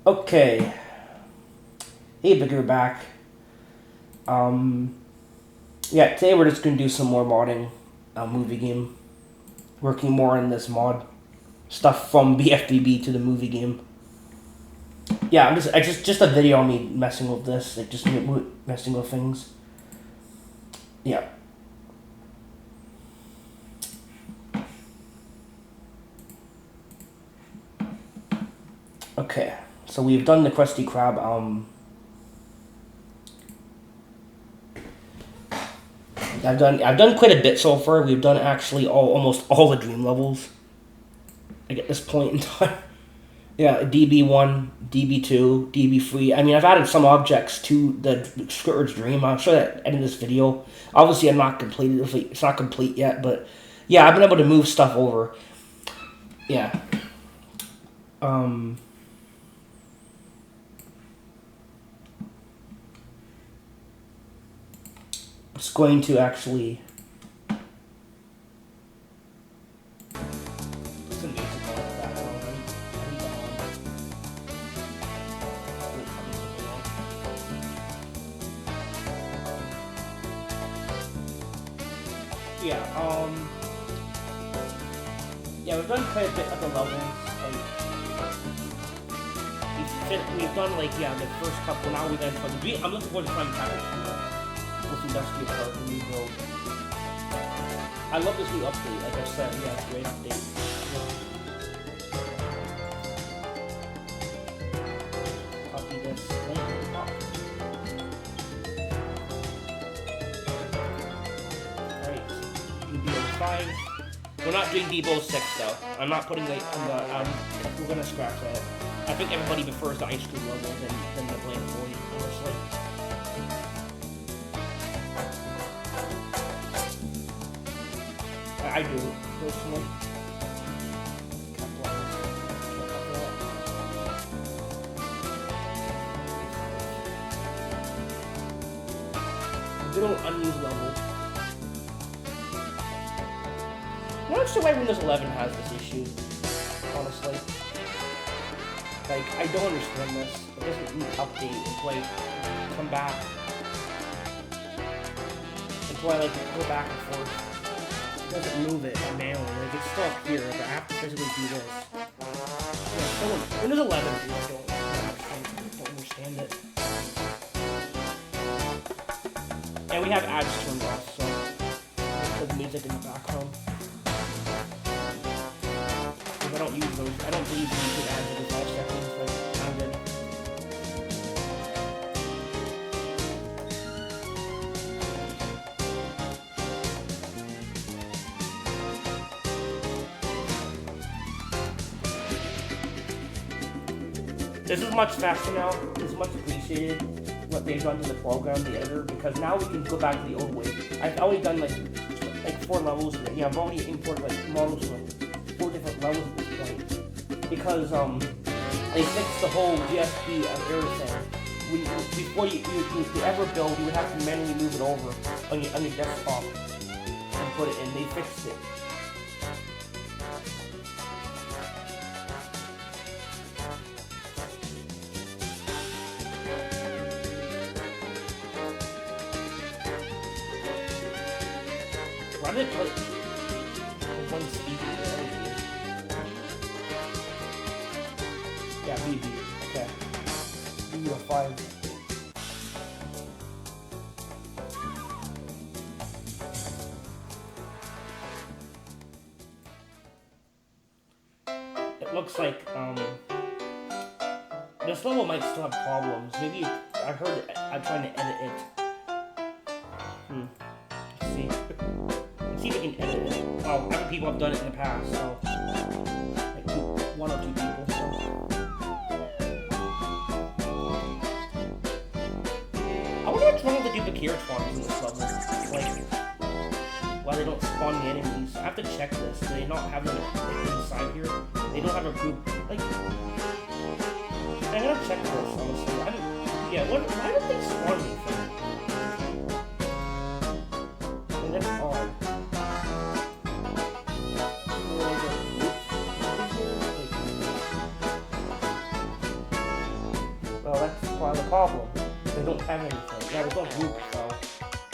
Okay. Hey, Bigger back. Yeah, today we're just gonna do some more modding, movie game. Working more on this mod stuff from bfbb to the movie game. Yeah, just a video on me messing with this, like just messing with things. Yeah. Okay. So we've done the Krusty Krab. I've done quite a bit so far. We've done actually almost all the dream levels. Like at this point in time. Yeah, DB1, DB2, DB3. I mean, I've added some objects to the Squidward's Dream. I'll show that at the end of this video. Obviously, I'm not completed. It's not complete yet, but yeah, I've been able to move stuff over. Yeah. It's going to actually. Some music on in the background. I need that on. Yeah, we've done quite a bit of the levels. We've done like the first couple. Now we're going to. I'm looking forward to trying Tattoo with Industrial Park and New Road. I love this new update. Like I said, yeah, it's a great update. Copy this link. Alright, DB05. We're not doing DB06 though. I'm not putting the we're gonna scratch that. I think everybody prefers the ice cream level than the Blank Void, honestly. I do, personally. Good old unused level. I'm not sure why Windows 11 has this issue, honestly. Like, I don't understand this. It doesn't update. It's like, come back. It's why I like go back and forth. It doesn't move it manually. Like, it's still up here, but I have to physically do this. Yeah, Windows 11, dude, I don't understand it. And we have ads turned off, so there's the music in the background. Because I don't use those. I don't believe YouTube ads in the 5 seconds, like, I'm good. This is much faster now. It's much appreciated what they've done to the program, the editor, because now we can go back to the old way. I've already done like 4 levels. Yeah, I've already imported like models from 4 different levels at this point because they fixed the whole GSP error thing. Before you ever build, you would have to manually move it over on your desktop and put it in. They fixed it. Why did it put one speaker there? Yeah, BB. Okay. BB5. It looks like this level might still have problems. Maybe I heard I'm trying to edit it. Let's see. See if we can edit it. Well, other people have done it in the past, so like 1 or 2 people. So I wonder what's wrong with the duplicate farms in this level. Like, why they don't spawn the enemies? I have to check this. Do they not have them inside here? They don't have a group. Like, I'm gonna check this honestly. Why don't they spawn me from? That's odd. file the problem. They don't have anything. Yeah, there's no group file.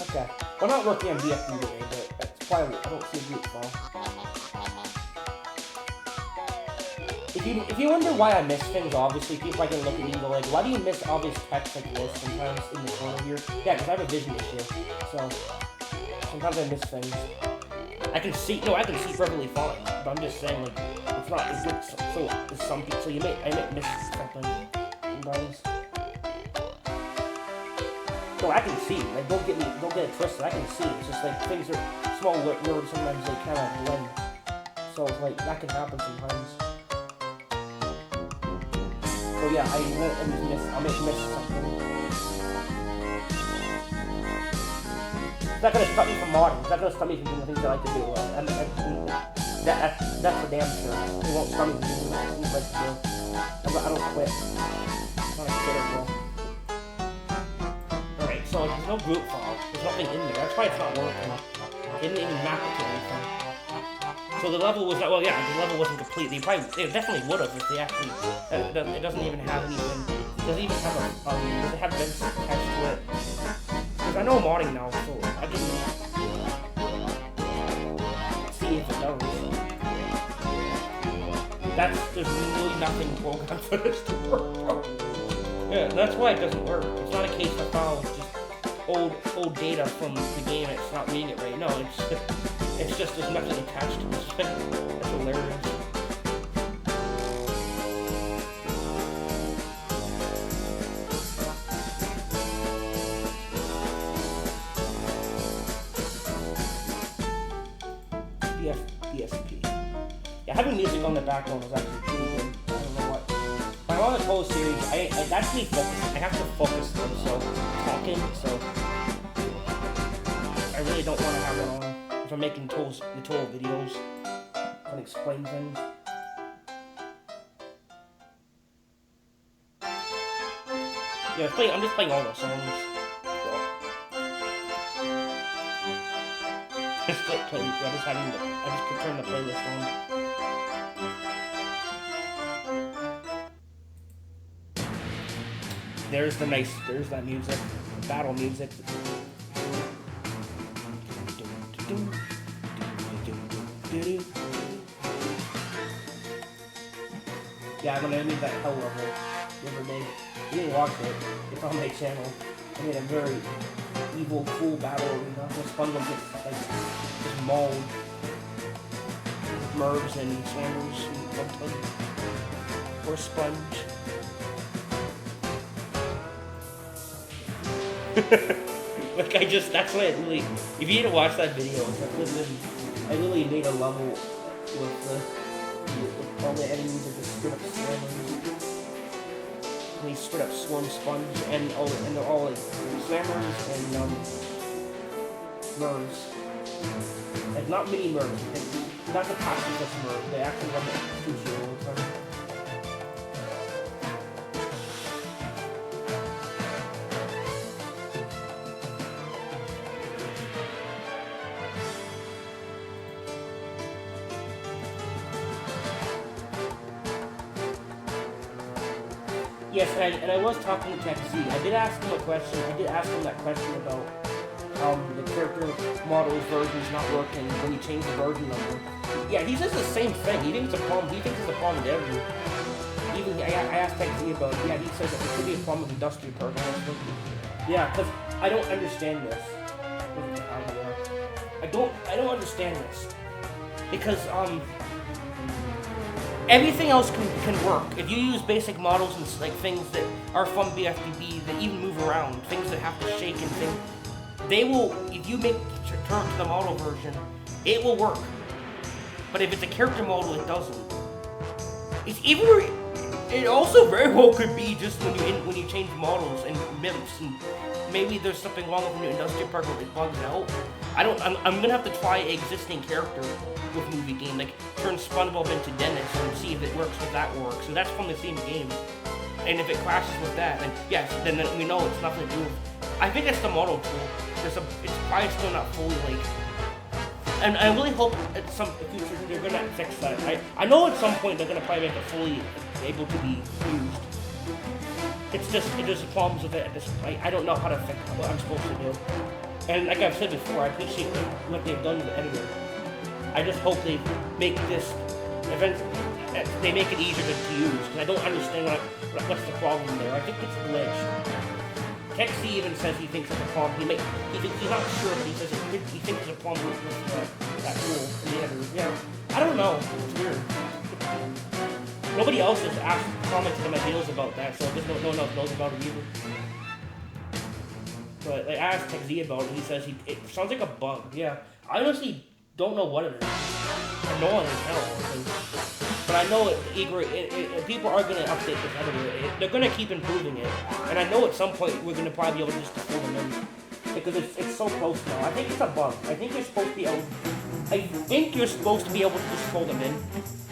Okay. We're not working on bfbb today, but that's probably, I don't see a group file. If you wonder why I miss things, obviously, people are going to look at me and go like, why do you miss obvious text like this sometimes in the corner here? Yeah, because I have a vision issue, so sometimes I miss things. I can see perfectly fine, but I'm just saying, like, it's not, it's good, so it's something, so I might miss something sometimes. So I can see, like, don't get it twisted, I can see, it's just like, things are, small words sometimes, they kind of blend, so, like, that can happen sometimes. So yeah, I might miss something. It's not gonna stop me from modding. It's not gonna stop me from doing the things I like to do. That's for damn sure. It won't stop me from doing the things I like to do. I don't quit. I'm not a quitter, bro. Alright, so like, there's no group file. There's nothing in there. That's why it's not working. It didn't even map it to anything. So the level was not, well, yeah, the level wasn't complete. They definitely would have if they actually, it doesn't even have anything, it doesn't even have does it have vents attached to it? Because I know modding now, so I can see if it does. There's really nothing programmed for this to work. Yeah, that's why it doesn't work. It's not a case the file is just old data from the game and it's not reading it right. No, it's just there's nothing attached to it. That's hilarious. BSP. Yeah, having music on the background is actually pretty good. I don't know what. I'm on this whole series. That's me focusing. I have to focus though, so talking. So I really don't want to have it on. If I'm making tutorial videos and explain things. Yeah, I'm just playing all the songs. So. I just could turn the playlist on. There's that music, the battle music. Yeah, I'm gonna make that hell level the other day. You didn't watch it. It's on my channel. I made a very evil, cool battle arena where SpongeBob gets like just mauled. Mervs and Slammers and something. Or Sponge. Like that's why it really. If you didn't watch that video, I literally made a level with all the enemies are just straight up slammers. And they straight up swarm Sponge and they're all like slammers and Mervs. Like not mini Mervs, not the pacifist Mervs, they actually run the Fuji all the time. Yes, and I was talking to Tech Z. I did ask him a question. I did ask him that question about the character model's version's not working when you change the version number. Yeah, he says the same thing. He thinks it's a problem. He thinks it's a problem with everything. Even I asked Tech Z about it. Yeah, he says that it could be a problem with industrial programs. Yeah, because I don't understand this. I don't understand this because everything else can work. If you use basic models and like things that are from bfbb that even move around, things that have to shake and things, they will, if you make turn to the model version, it will work. But if it's a character model, it doesn't. It also very well could be just when you change models and mimics, and maybe there's something wrong with the new industrial part where it bugs out. I'm gonna have to try an existing character with movie game, like turn SpongeBob into Dennis and see if it works, if that works. So that's from the same game. And if it clashes with that, then yes, then we know it's nothing to do with. I think it's the model tool. It's probably still not fully like. And I really hope at some future they're gonna fix that. I know at some point they're gonna probably make it fully able to be used. It's just, there's problems with it at this point. I don't know how to fix what I'm supposed to do. And like I've said before, I appreciate what they've done with the editor. I just hope they make this event, they make it easier to use, because I don't understand what's the problem there. I think it's a glitch. Texie even says he thinks it's a problem. He's not sure, but he says he thinks there's a problem with that tool in the editor. Yeah, I don't know. It's weird. Nobody else has commented in my videos about that, so I guess no one else knows about it either. But like, I asked Texie about it, and he says it sounds like a bug. Yeah, I honestly don't know what it is. Annoying as hell. But I know people are going to update this editor. They're going to keep improving it. And I know at some point we're going to probably be able to just fill them in. Because it's so close now. I think it's a bug. I think you're supposed to be able to just fill them in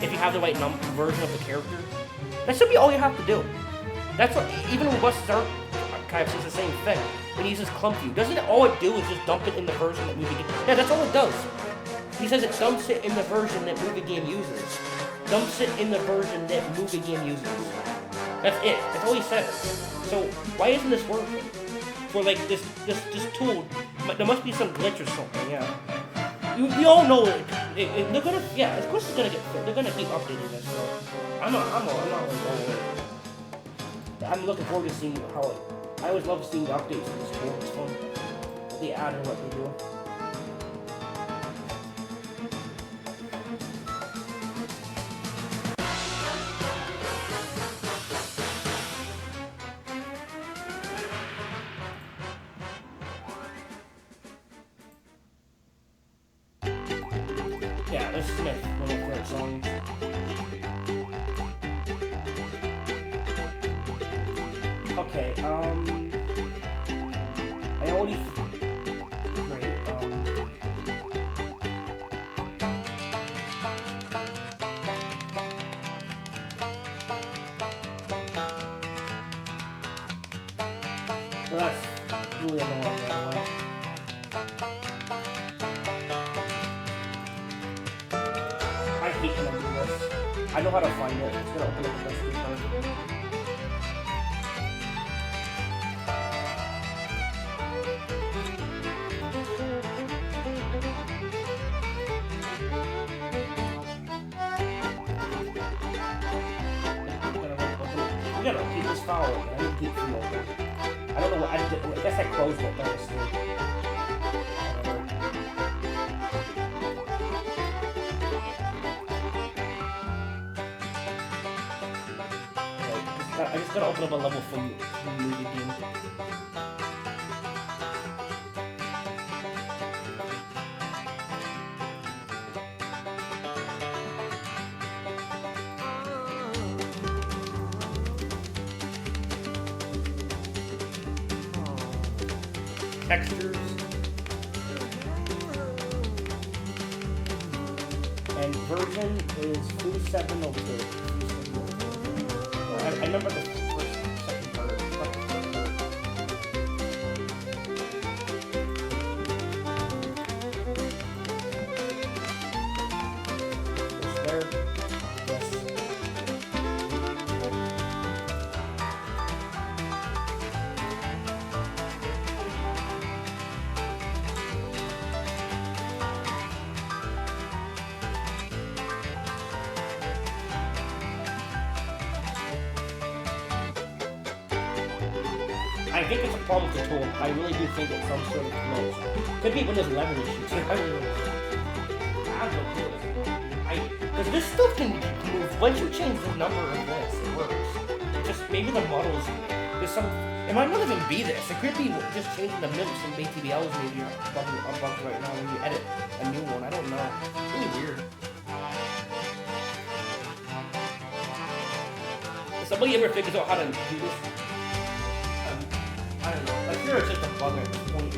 if you have the right version of the character. That should be all you have to do. That's what, even with Buster's Archive says the same thing. When he uses Clumpview, doesn't it all it do is just dump it in the version that movie game? Yeah, that's all it does. He says it dumps it in the version that movie game uses. Dumps it in the version that movie game uses. That's it. That's all he says. So why isn't this working? For like this tool, there must be some glitch or something. Yeah. We all know it. They're gonna, yeah. Of course, it's gonna get. They're gonna keep updating this. So I'm not really. I'm looking forward to seeing how it. I always love seeing the updates in this tool. It's fun. What they add and what they do. Yeah, this is one of my favorite songs. Okay, I already... Great, well, that's really annoying, by the way. I hate when I do this. I know how to find it. It's gonna open up the best card. You gotta keep this file open. I need to keep it open. I don't know what I did. I guess I closed it by mistake. I just gotta open up a level from the movie game. Textures. And version is 3702. I remember the second part. There. Yes. I think it's a problem with the tool. I really do think it's some sort of glitch. Could be Windows 11 issue too. I don't know. Because this stuff can move. Once you change the number of this, it works. Just maybe the models. There's some. It might not even be this. It could be just changing the MIMPs and ATBLs maybe are bugged right now when you edit a new one. I don't know. It's really weird. If somebody ever figures out how to do this, I don't know. I'm sure it's just a bug at this point.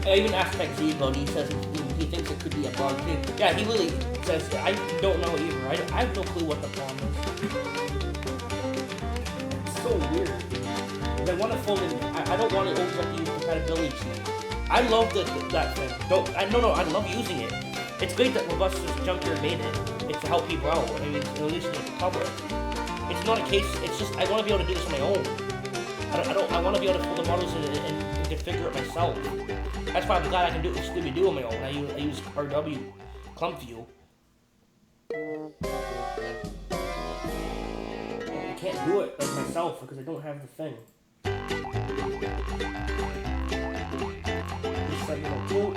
I even asked Texie about it. He says he thinks it could be a bug too. Yeah, he really says, I don't know either. I have no clue what the problem is. It's so weird. I want to fold in. I don't want to open up the compatibility sheet. I love that thing. I love using it. It's great that Robust's Junkyard made it. It's to help people out. I mean, at least in the public. It's not a case. It's just I want to be able to do this on my own. I want to be able to pull the models and configure it myself. That's why I'm glad I can do Scooby-Doo on my own. I use RW Clump View. I can't do it like myself because I don't have the thing. Just like cool.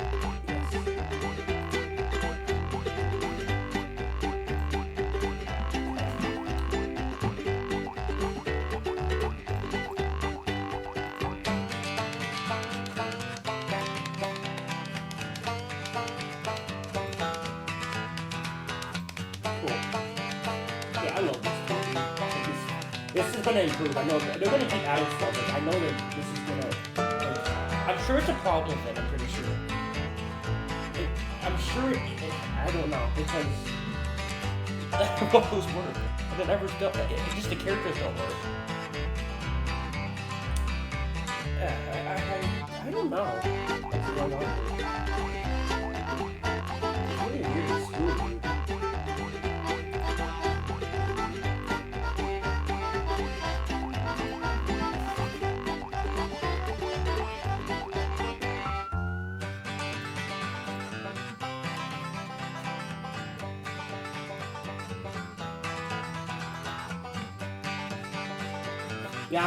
This is gonna improve. I know they're gonna keep adding stuff. Like, I know that this is gonna. Like, I'm sure it's a problem with it. I'm pretty sure. I'm sure. I don't know because the models work. And it never still. Just the characters don't work. I don't know what's going on. It's really weird at school, dude. Yeah, I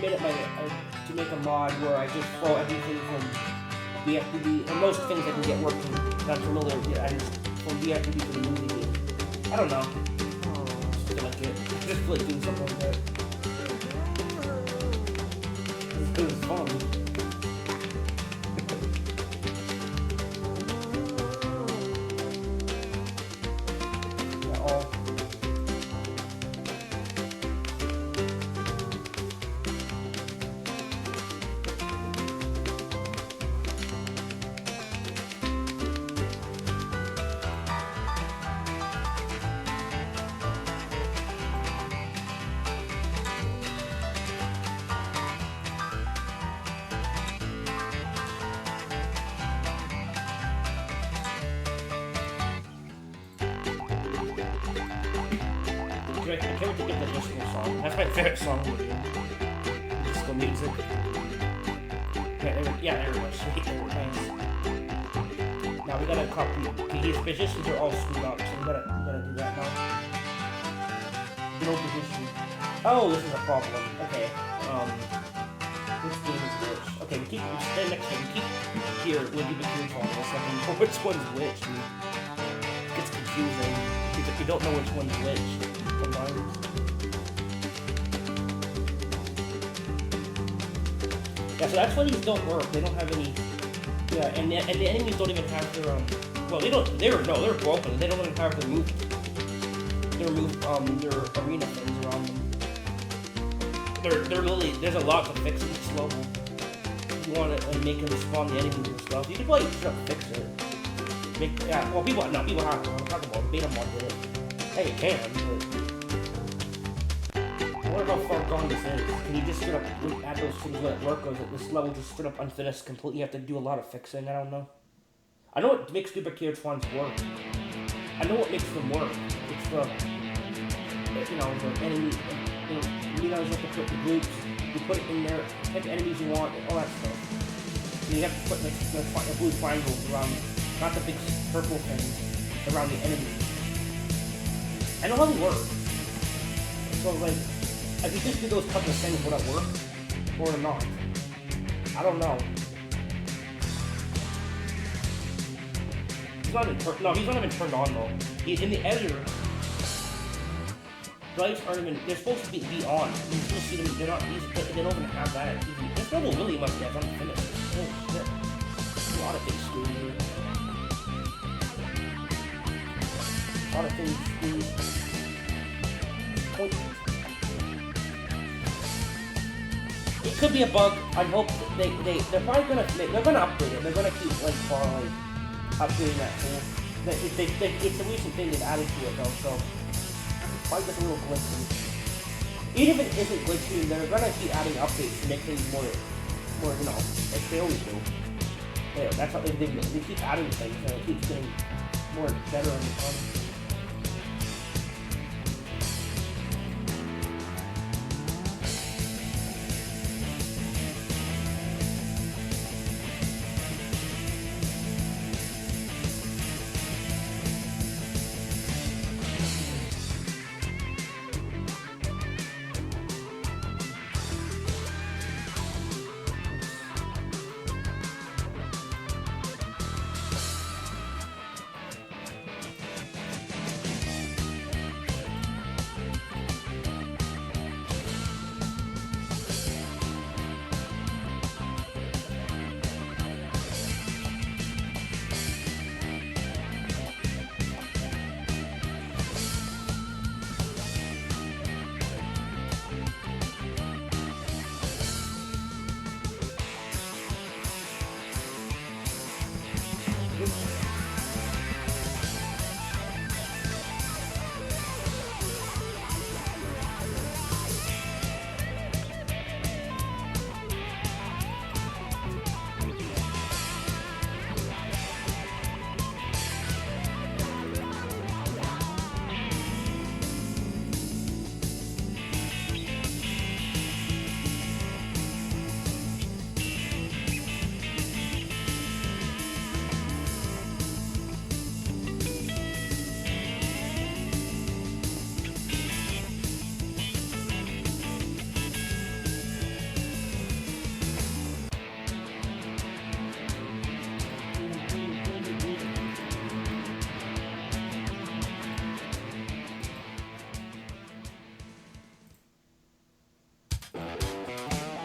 made it to make a mod where I just throw everything from bfbb, and most things I can get working. I'm familiar with it. I just from bfbb to the movie game. I don't know. Just feel like it. Just feel like doing something like that. It was fun. I can't wait to get the disco song. That's my favorite song in the game. Disco music. Yeah, there we go. Sweet, there we go. Nice. Now we gotta copy. Okay, his positions are all screwed up, so we gotta do that now. No position. Oh, this is a problem. Okay. Which game is which? Okay, we stay next time. We keep here. We'll keep it here for a second. Which one's which? It gets confusing if you don't know which one's which. Yeah, so that's why these don't work. They don't have any. Yeah, and the enemies don't even have their well, they don't. They're broken. They don't even have their arena things around them. They're really. There's a lot to fix in this level. If you want to make them spawn the enemies and stuff, you can probably just fix it. Well, people have to. I'm talking about beta mod did it. Hey, you can. But I wonder how far gone this is. Can you just straight up add those things when it work, or is it this level just straight up unfinished completely? You have to do a lot of fixing. I don't know. I know what makes duplicate ones work. I know what makes them work. It's the the enemy. You know, you have to put the groups. You put it in there. Pick the enemies you want. All that stuff. You have to put the blue triangles around, not the big purple things around the enemies. I know how they work. So like. If you just do those couple of things, will it work? Or not? I don't know. He's not even turned on though. In the editor, lights aren't even, they're supposed to be on. You still see them, they're not easy, but they don't even have that. This level really must have unfinished. Oh shit. There's a lot of things screwed here. A lot of things screwed. It could be a bug. I hope they're probably gonna upgrade it. They're gonna keep upgrading that tool. It's a recent thing they've added to it though, so it's probably just a little glitchy. Even if it isn't glitchy, they're gonna keep adding updates to make things more like they always do. Yeah, that's how they keep adding things and it keeps getting more better and fun.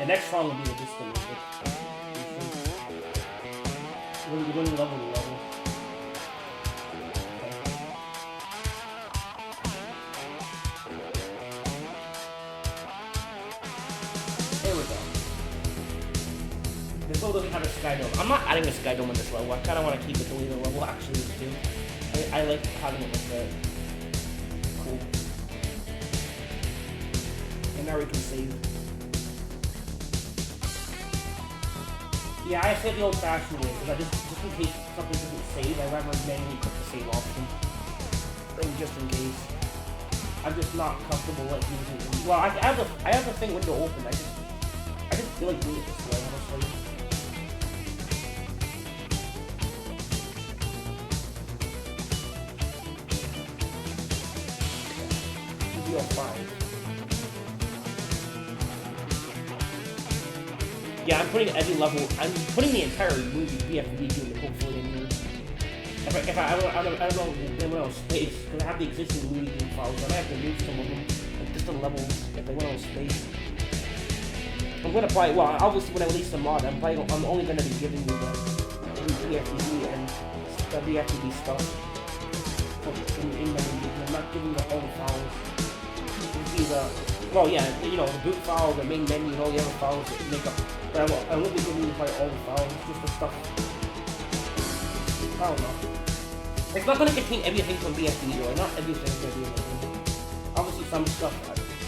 The next song will be the disco music. We're going level to level. Okay. There we go. This level doesn't have a sky dome. I'm not adding a sky dome on this level. I kind of want to keep it the way the level actually is too. I like having it like that. Cool. And now we can save. Yeah, I said the old-fashioned way because I just in case something doesn't save, I rather manually click the save option. And just in case, I'm just not comfortable like using it. Well, I have the thing window open. I just feel like doing it this way, honestly. Should be all fine. Yeah, I'm putting every level. I'm putting the entire movie bfbb unit hopefully in here. If I don't know if they went on space because I have the existing movie game files, so I might have to move some of them, like just the levels if they went on space. I'm gonna probably obviously when I release the mod, I'm only gonna be giving you the bfbb and the bfbb stuff in memory. I'm not giving you all the files. Well, yeah, you know, the boot file, the main menu, and all the other files that make up. But I will be giving you probably all the files, just the stuff. I don't know. It's not going to contain everything from BFB, or not everything is going to be everything. Obviously, some stuff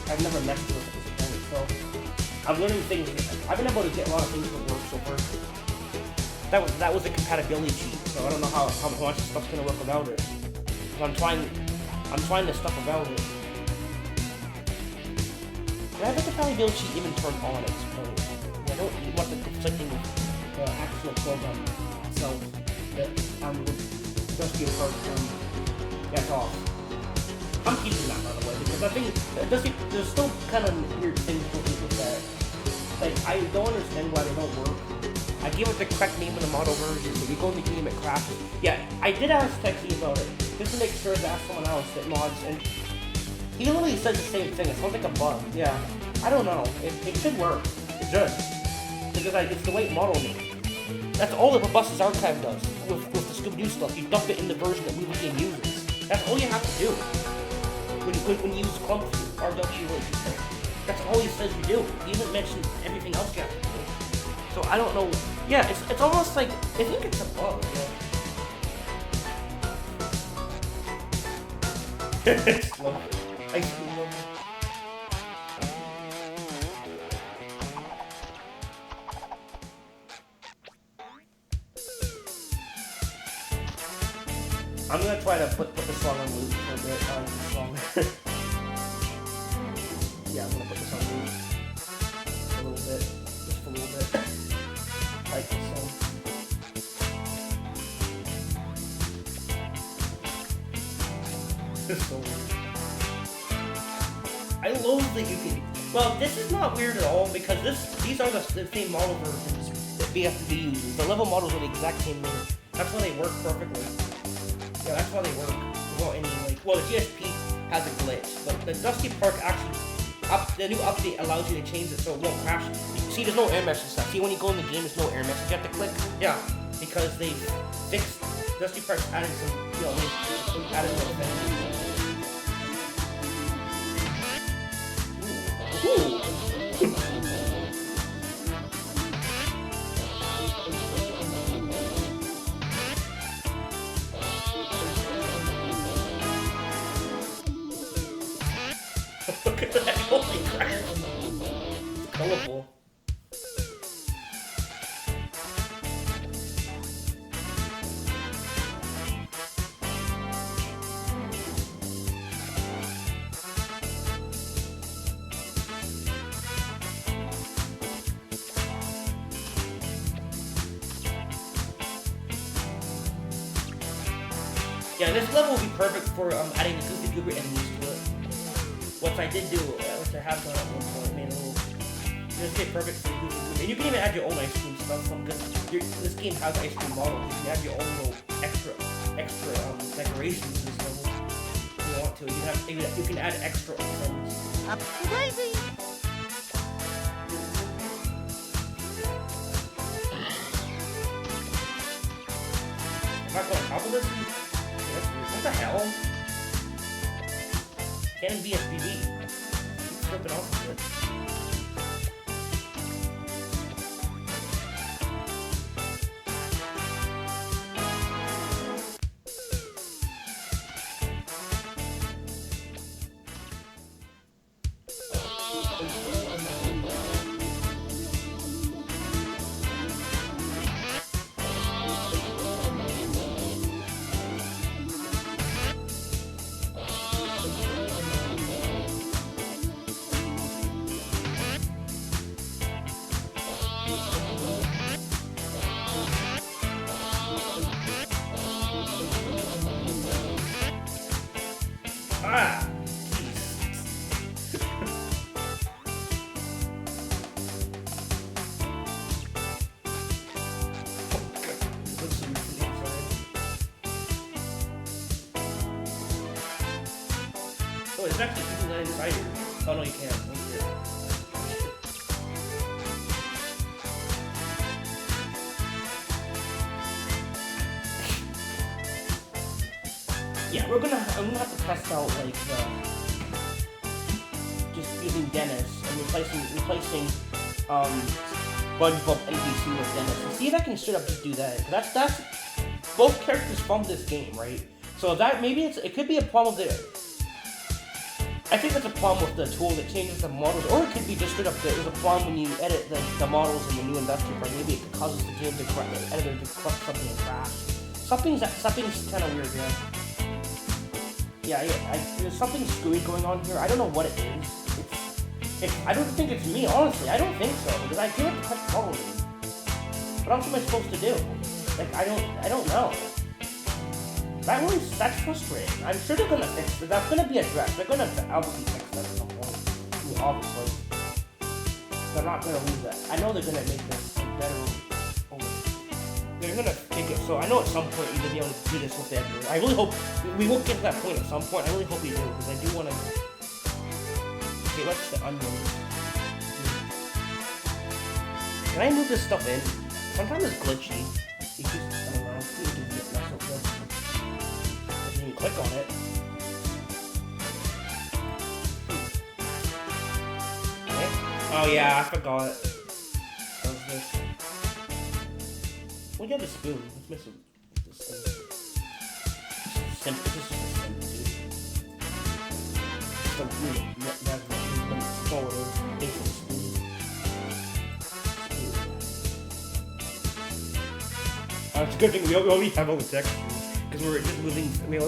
I've never messed with at this point, so I'm learning things. I've been able to get a lot of things to work so far. That was a compatibility cheat, so I don't know how much stuff's going to work without it. So I'm trying this stuff around it. I have the compatibility cheat even turned on at this point. I don't want the conflicting with the actual program itself that would just be a part from that's off. I'm keeping that, by the way, because I think there's still kind of weird things with that. Like, I don't understand why they don't work. I gave it the correct name in the model version, but you go in the game, it crashes. Yeah, I did ask Texie about it, just to make sure to ask someone else that mods, and he literally says the same thing. It sounds like a bug. Yeah. I don't know. It should work. It should. Because it's the way it modeled it. That's all that Robust's archive does with the Scooby-Doo stuff. You dump it in the version that Movie Game uses. That's all you have to do. When you use Clump RW, that's all he says you do. He doesn't mention everything else you have to do. So I don't know. Yeah, it's almost like, I think it's a bug. Yeah. It's slow. I see. I'm gonna try to put the song on loop for a bit. The song. Yeah, I'm gonna put this on loop a little bit, just a little bit. Like this song. This is so weird. I loathe that you can. Well, this is not weird at all because these are the same model versions that BFB uses. The level models are the exact same way. That's why they work perfectly. Yeah, that's why they work. Well, the GSP has a glitch, but the Dusty Park actually, the new update allows you to change it so it won't crash. See, there's no error message stuff. See, when you go in the game, there's no error message. You have to click. Yeah, because they fixed Dusty Park's added some, they added some things. Ooh. Look at that, holy crap. It's colorful. Yeah, this level will be perfect for adding the Goofy Goober enemies to it. Which I did do, which I have done at one point, made a little. This is perfect for the Goofy Goober. And you can even add your own ice cream stuff from this game has ice cream models. You can add your own little extra decorations to this level if you want to. You can add extra items. Up to Daisy! Not going on top of this? What the hell? Canon bfbb. Keep flipping off of it. Ah! Oh, it's actually keeping that inside here. Oh no, you can't. Yeah, I'm gonna have to test out like just using Dennis and replacing SpongeBob NPC with Dennis and see if I can straight up just do that. That's both characters from this game, right? So that maybe it could be a problem there. I think that's a problem with the tool that changes the models, or it could be just straight up there's a problem when you edit the models in the new industrial part. Maybe it causes the game to crash, the editor to crush something and crash. Something's kind of weird here. Yeah, there's something screwy going on here. I don't know what it is. I don't think it's me, honestly. I don't think so, because I can't touch models. What else am I supposed to do? Like, I don't know. That's frustrating. I'm sure they're gonna fix it. That's gonna be addressed. They're gonna obviously fix that at some point. I mean, obviously. They're not gonna lose that. I know they're gonna make this better. They're gonna make it so I know at some point you're gonna be able to do this with the editor. I really hope we will get to that point at some point. I really hope we do, because I do wanna. Okay, what's the onion? Can I move this stuff in? Sometimes it's glitchy. You just, I don't know, you can get mess with this. You can click on it. Okay. Oh yeah, I forgot. What's this? We got the spoon. Let's miss this thing. This is just a simple, dude. It's a weird basic spoon. It's a good thing we already have all the textures, because we're just moving. We're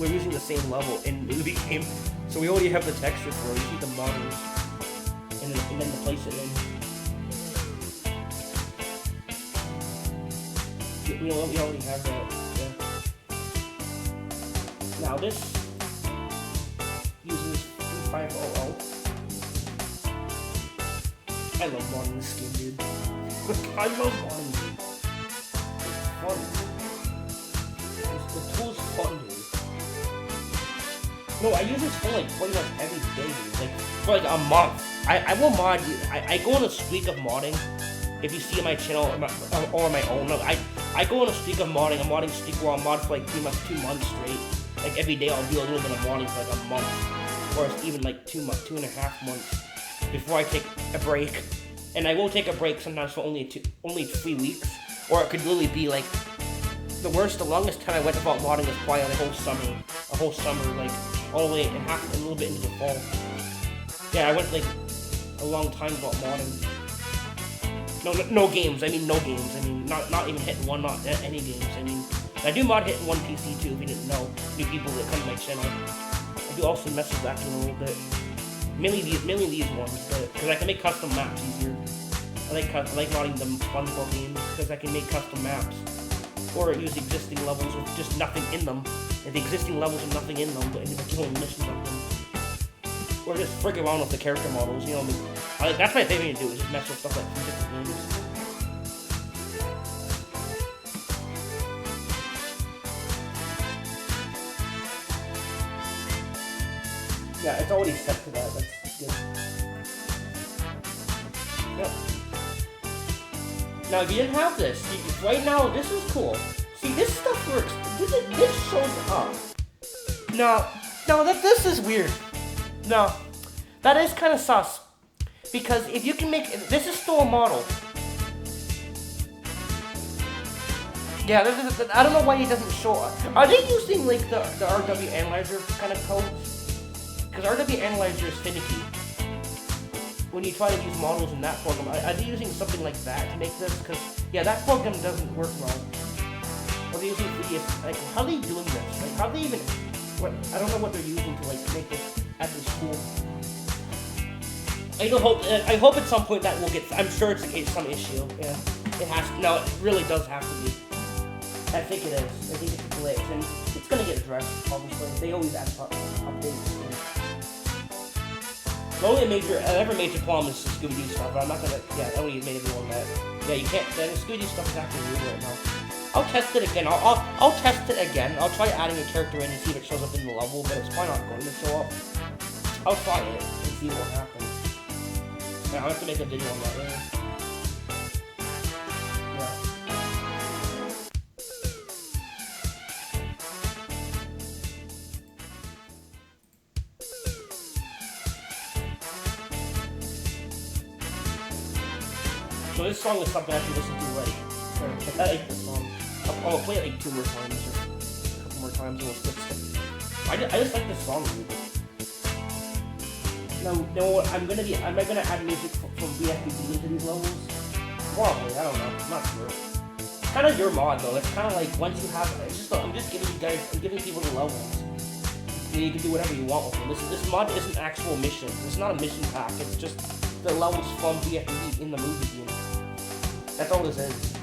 using the same level in the game, so we already have the texture for it. We see the models, and then to place it in. We already have that. Yeah. Now this uses 3500. I love modding this game, dude. I love modding, dude. Fun. The tool's fun, dude. No, I use this for like pretty much every day, dude. Like for like a month. I will mod. I go on a streak of modding. If you see on my channel or on my own, I go on a streak of modding. A modding streak where I'll mod for like pretty much 2 months straight. Like every day I'll do a little bit of modding for like a month, or even like 2.5 months before I take a break. And I will take a break sometimes for only 3 weeks. Or it could literally be like the longest time I went without modding was probably the whole summer, like all the way and a little bit into the fall. Yeah, I went like a long time without modding. No games. I mean, no games. I mean, not even hitting one, not any games. I mean, I do mod hitting one PC too. If you didn't know, new people that come to my channel, I do also mess with that a little bit. Mainly these ones, because I can make custom maps easier. I like modding the SpongeBob games because I can make custom maps, or use existing levels with just nothing in them. And the existing levels with nothing in them, but individual missions of them. Or just frig around with the character models. You know, I mean, that's my favorite thing to do is just mess with stuff like from different games. Yeah, it's already set to that. That's good. Yep. Now, if you didn't have this, right now, this is cool. See, this stuff works. This shows up. No, this is weird. No, that is kind of sus. Because if you can make, this is still a model. Yeah, I don't know why it doesn't show up. Are they using like the RW Analyzer kind of codes? Because RW Analyzer is finicky. When you try to use models in that program, are they using something like that to make this? Because yeah, that program doesn't work well. Are they using 3ds? Like, how are they doing this? Like, how are they even? What? I don't know what they're using to like make this at this tool. I hope at some point that will get. I'm sure it's some issue. Yeah, it has. No, it really does have to be. I think it is. I think it's a glitch, and it's gonna get addressed. Obviously, they always add updates. The only major problem is the Scooby-Doo stuff. But I'm not gonna. Yeah, I already made everyone mad. Yeah, you can't. The Scooby-Doo stuff is actually weird right now. I'll test it again. I'll test it again. I'll try adding a character in and see if it shows up in the level, but it's probably not going to show up. I'll try it and see what happens. Yeah, I'll have to make a video on that later. Yeah. So this song is something I have to listen to like. I like this song. I'll play it like 2 more times or a couple more times and we'll fix it. I just like this song, dude. No, am I gonna add music from bfbb into these levels? Probably, I don't know, I'm not sure. It's kind of your mod though, it's kind of like once you have, I'm just giving people the levels. And you can do whatever you want with them. This mod isn't actual missions, it's not a mission pack, it's just the levels from bfbb in the movie game. That's all this is.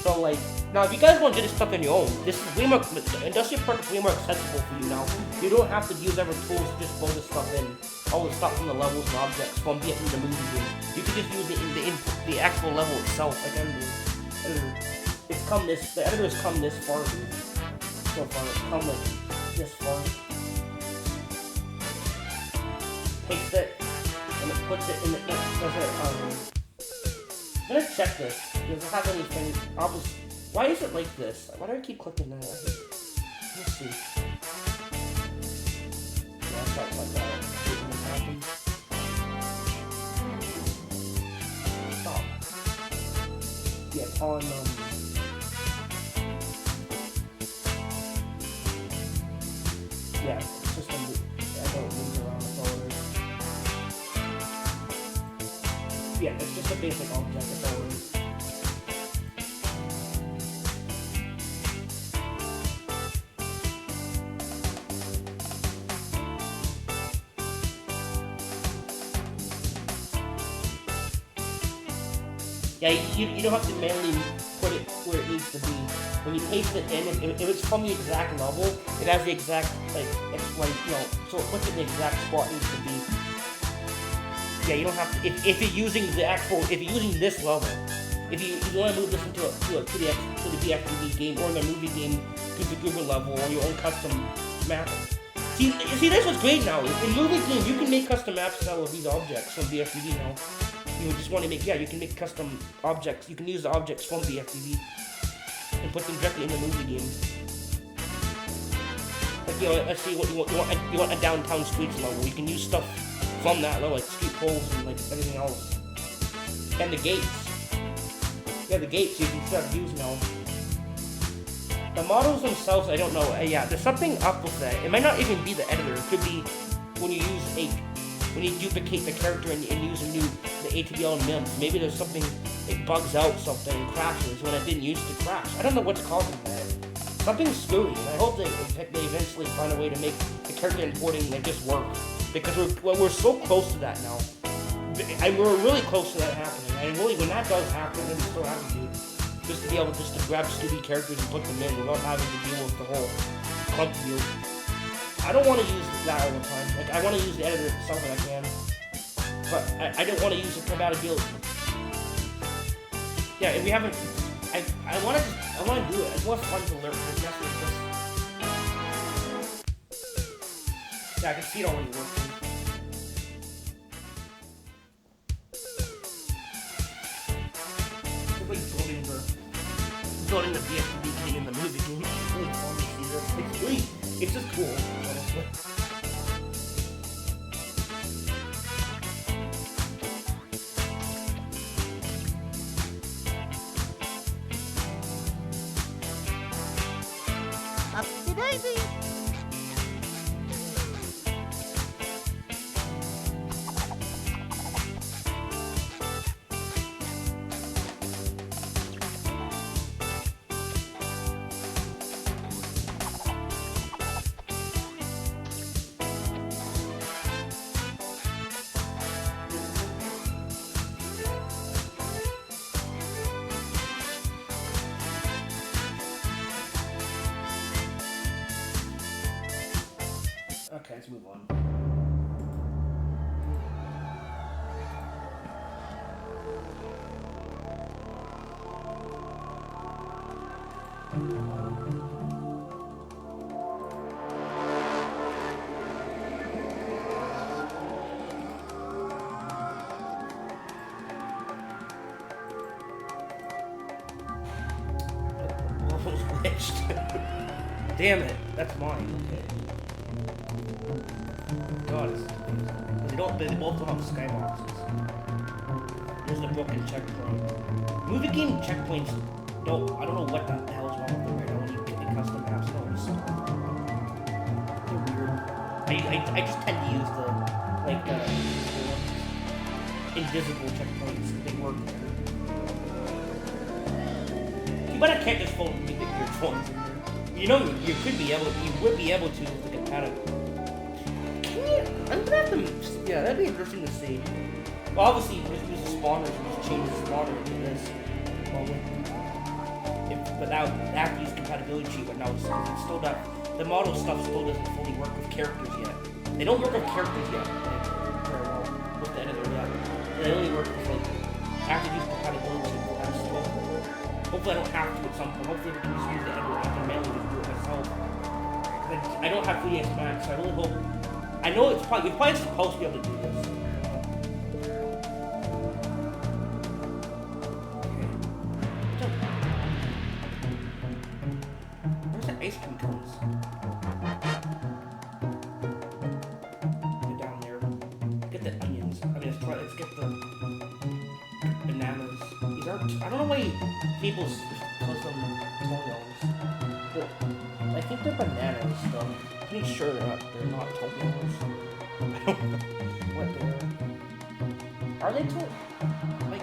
So like, now if you guys want to do this stuff on your own, this is way more, Industrial Park is way more accessible for you now. You don't have to use every tools to just load this stuff in, all the stuff from the levels and objects from the movie game. You can just use it in the actual level itself, like I'm doing. The editor's come this far, dude. So far, it's come like this far. Paste it, and it puts it in the, I'm gonna check this. Does it have anything? Why is it like this? Why do I keep clicking that? Let's see. Yeah, it's like that. When this happens. Stop. Yeah, it's on, yeah, it's just I don't move around, that's all it is. Yeah, it's just a basic object, that's all it is. Yeah, you don't have to manually put it where it needs to be. When you paste it in, if it's from the exact level, it has the exact, like, so it puts it in the exact spot it needs to be. Yeah, you don't have to, if you're using if you're using this level, if you want to move this into to the bfbb game, or in the movie game, to the Google level, or your own custom map. See, that's what's great now. In movie game, you can make custom maps now with these objects from bfbb now. You just want to make, you can make custom objects. You can use the objects from bfbb and put them directly in the movie game. Like, let's see what you want a downtown streets level. You can use stuff from that level, like street poles and like everything else. And the gates. Yeah, the gates you can start using now. The models themselves, I don't know. Yeah, there's something up with that. It might not even be the editor. It could be when you use when you duplicate the character and use the ATBL and MIMS, maybe there's something, it bugs out something and crashes when it didn't used to crash. I don't know what's causing that. Something's screwy, and I hope they eventually find a way to make the character importing like just work. Because we're so close to that now. We're really close to that happening. And really, when that does happen, I'm so happy, dude. Just to be able to grab Scooby characters and put them in without having to deal with the whole clump view. I don't want to use that all the time. Like, I want to use the editor itself when I can. But I don't want to use the compatibility. Yeah, if we haven't... I want to do it. It's more fun to learn to mess with this. Yeah, I can see it already working. It's like building the in the bfbb game in the movie game. It's really fun to see this. It's really, it's just cool, honestly. Upsy daisy. Okay, let's move on. Almost glitched. Damn it, that's mine. Okay. God, they both don't have skyboxes. There's the broken checkpoint. Movie game checkpoints don't. I don't know what the hell is wrong with them right now. When you get the custom maps, they don't respond. They're weird. I just tend to use the invisible checkpoints. They work better. But I can't just fold the weird ones in there. You know, you would be able to with the compatible. I'm gonna have to. Yeah, that'd be interesting to see. Well, obviously, you just use the spawners and just change the spawner into this. But now, I have to use compatibility cheat, but now it's still not. The model stuff still doesn't fully work with characters yet. They don't work with characters yet, very well, with the editor yet. They only work with, I have to use compatibility cheat for that still. Hopefully, I don't have to at some point. Hopefully, we can just use the editor. I can manually just do it myself. I don't have 3ds Max, so I really hope. I know you're probably supposed to be able to do this. Okay. Where's the ice cream cones? Get down there. Get the onions. I mean, let's get the bananas. These aren't. I don't know why people call them toenails. I think they're bananas, though. Pretty sure they're not toenails. I don't know what they are. Are they toenails?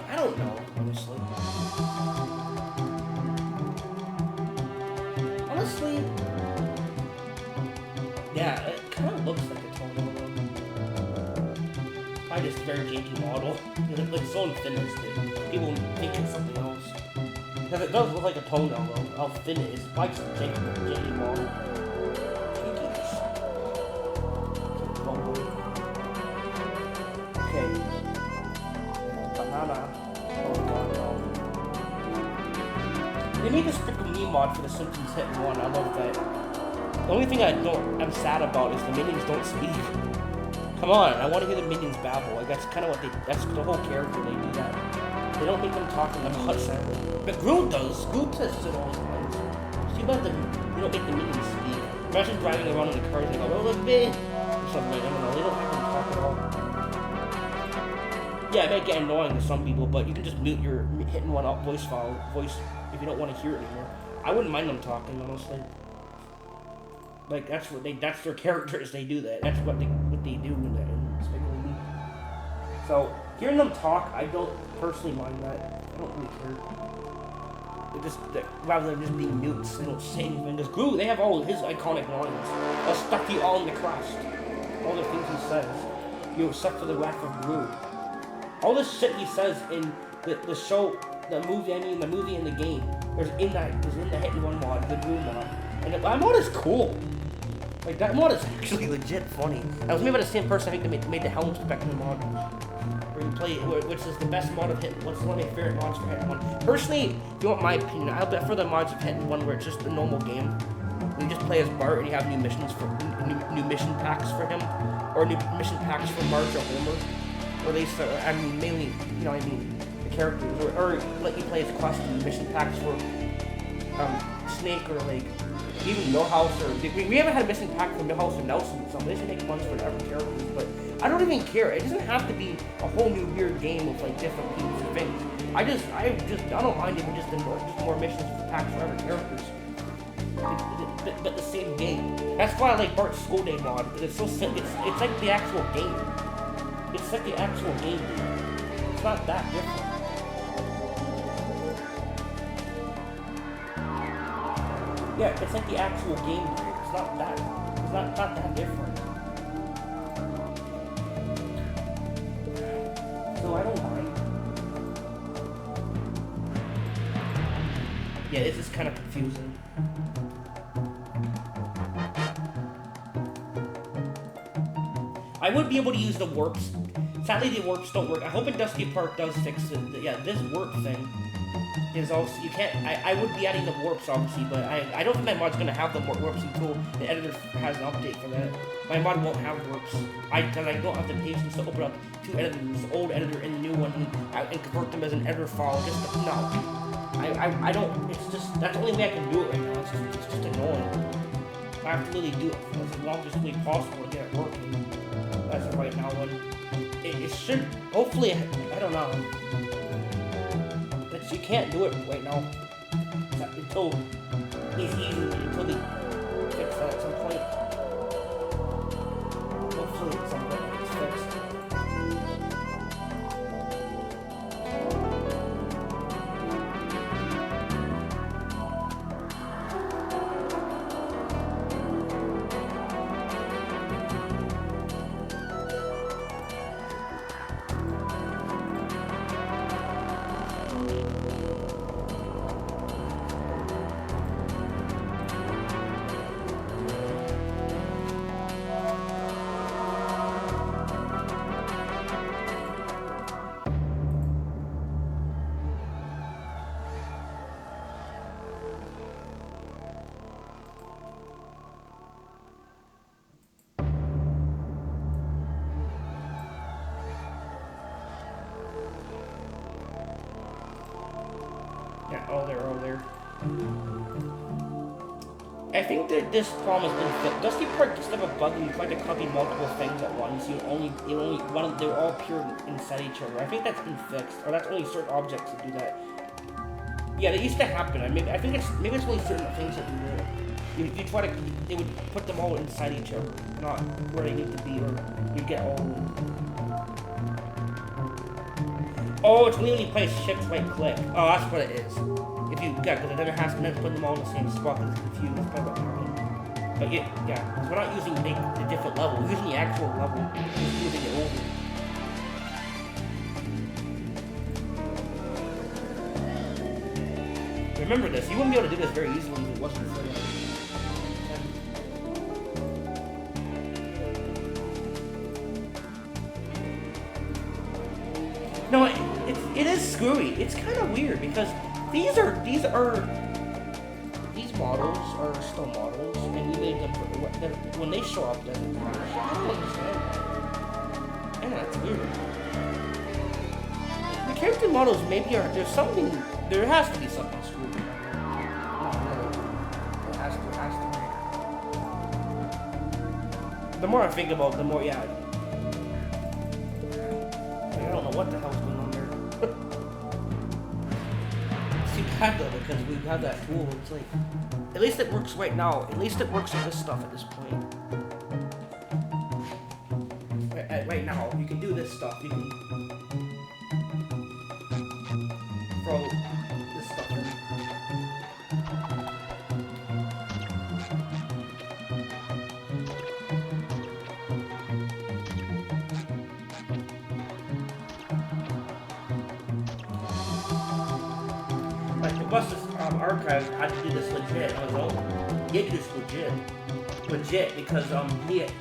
I don't know, honestly. Honestly, yeah, it kind of looks like a toenail. Probably just a very janky model. Like so finished. People think it's something else. Because it does look like a toenail, though. How thin it is. It's probably just a janky model. They made this freaking meme mod for the Simpsons Hit and Run. I love that. The only thing I'm sad about is the minions don't speak. Come on, I want to hear the minions babble. Like that's kind of what that's the whole character. They do that. They don't make them talk in the hut sound. But Groot does. Groot says it all the time. See about you don't make the minions speak. Imagine driving around in the cars and they go, "Oh look, big," or something. I don't know. They don't make them talk at all. Yeah, it might get annoying to some people, but you can just mute your Hit and Run up voice if you don't want to hear it anymore. I wouldn't mind them talking, honestly. Like that's their characters. They do that. That's what they do in Despicable Me. So hearing them talk, I don't personally mind that. I don't really care. Rather than just being mutes, they don't say anything. Because Groot, they have all his iconic lines. I'll stuff you all in the crust. All the things he says. You except for the wrath of Groot. All this shit he says in the show, the movie and the game, is in the Hit and Run mod, the Groot mod. And that mod is cool. Like, that mod is actually legit funny. That was made by the same person I think that made the Helm Spectrum mod. Where you play, which is the best mod of Hit. What's one of my favorite mods for Hit and Run? Personally, if you want my opinion, I'll bet for the mods of Hit and Run where it's just a normal game. You just play as Bart and you have new missions for new mission packs for him, or new mission packs for Marge or Homer. Or they start, I mean, mainly, the characters, or let you play as custom mission packs for Snake or like even Millhouse or we haven't had a missing pack from Millhouse or Nelson or something. They should make ones for different characters, but I don't even care. It doesn't have to be a whole new weird game with like different people's things. I don't mind if we just more missions for packs for other characters. But the same game. That's why I like Bart's School Day mod, because it's so simple. It's like the actual game. It's like the actual game. It's not that different. Yeah, it's like the actual game. It's not that different. So I don't mind. Yeah, this is kind of confusing. I would be able to use the warps. Sadly, the warps don't work. I hope in Dusty Park does fix it. Yeah, this warp thing is also, you can't, I would be adding the warps obviously, but I don't think my mod's gonna have the warps until the editor has an update for that. My mod won't have warps. Because I don't have the patience to open up two editors, the old editor and the new one, and convert them as an editor file. No. I don't, it's just, that's the only way I can do it right now. It's just annoying. I have to really do it as long as it's possible to get it working. As of right now, and it should, hopefully, I don't know. You can't do it right now until they fix that at some point. Hopefully at some point it's fixed. Oh, there. I think that this problem has been fixed. Dusty Park just have a bug and you try to copy multiple things at once. They're all pure inside each other. I think that's been fixed, or that's only certain objects that do that. Yeah, that used to happen. I think maybe it's only certain things that do that. You try to, they would put them all inside each other, not where they need to be, or you get all of them. Oh, it's only when you play shift right click. Oh, that's what it is. If you, yeah, because it never has to put them all in the same spot because it's confused. That's probably what happened. But yeah, because we're not using the different level. We're using the actual level. We're just moving it over. Remember this. You wouldn't be able to do this very easily if it wasn't for that. No, it is screwy. It's kind of weird because these models are still models, and you made them when they show up. Then I don't understand that. Yeah, it's weird. The character models maybe are there has to be something screwy. There has to be. The more I think about it, the more yeah. I don't know what the hell's going on there. It's too bad though, because we have that tool. It's like, at least it works right now. At least it works with this stuff at this point. Right now, you can do this stuff. You can throw this stuff in. Buster's archive had to do this legit on his own. He had to do this legit because he at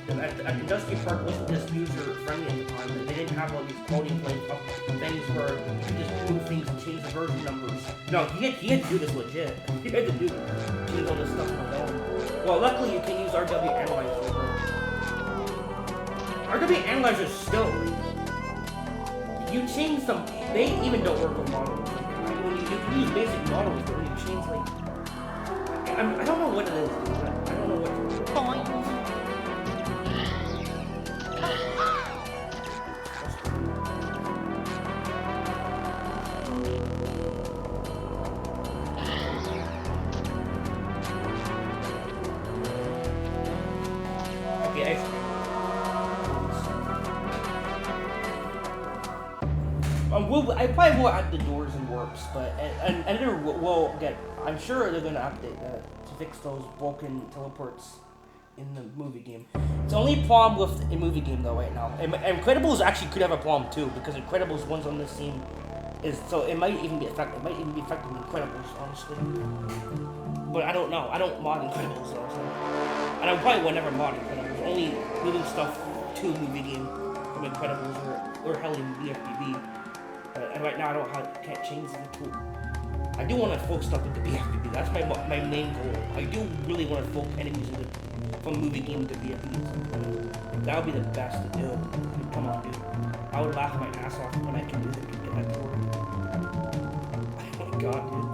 Dusty Park wasn't just user friendly at the time. They didn't have all these quoting things where you could just move things and change the version numbers. No, he had to do this legit. He had to change all this stuff on his own. Well, luckily you can use RW Analyzer. RW Analyzer still, you change them. They even don't work with models. You can use basic models, but when you change like I don't know what it is. I don't know what it is. Okay, I probably will add the doors and warps, but and editor will get. I'm sure they're gonna update that to fix those broken teleports in the movie game. It's the only problem with a movie game though right now. And Incredibles actually could have a problem too because Incredibles one's on this scene is so it might even be affected. It might even be affecting Incredibles honestly. But I don't know. I don't mod Incredibles though, so. And I probably will never mod Incredibles. Only moving stuff to a movie game from Incredibles or hell in BFBB. And right now can't change the tool. I do want to folk stuff with the BFBB. That's my main goal. I do really want to folk enemies from movie game to BFBB. That would be the best to do. Come on, dude. I would laugh my ass off when I can do that. Get that to work. Oh my god, dude.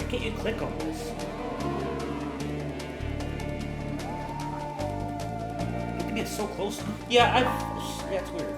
Can't you click on this? Look at me, it's so close. Yeah, it's weird.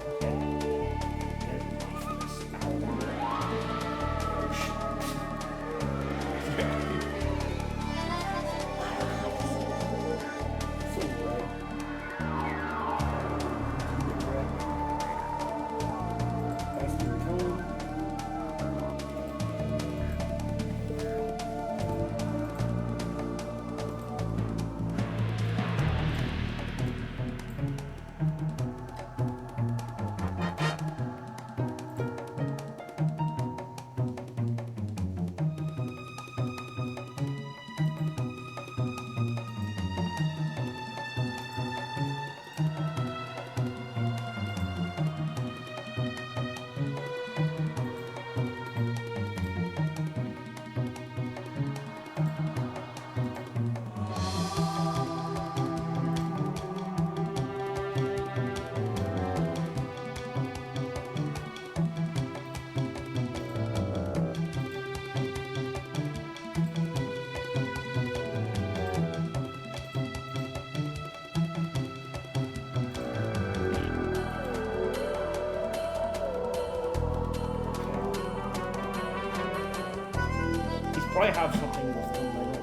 Probably have something with them later.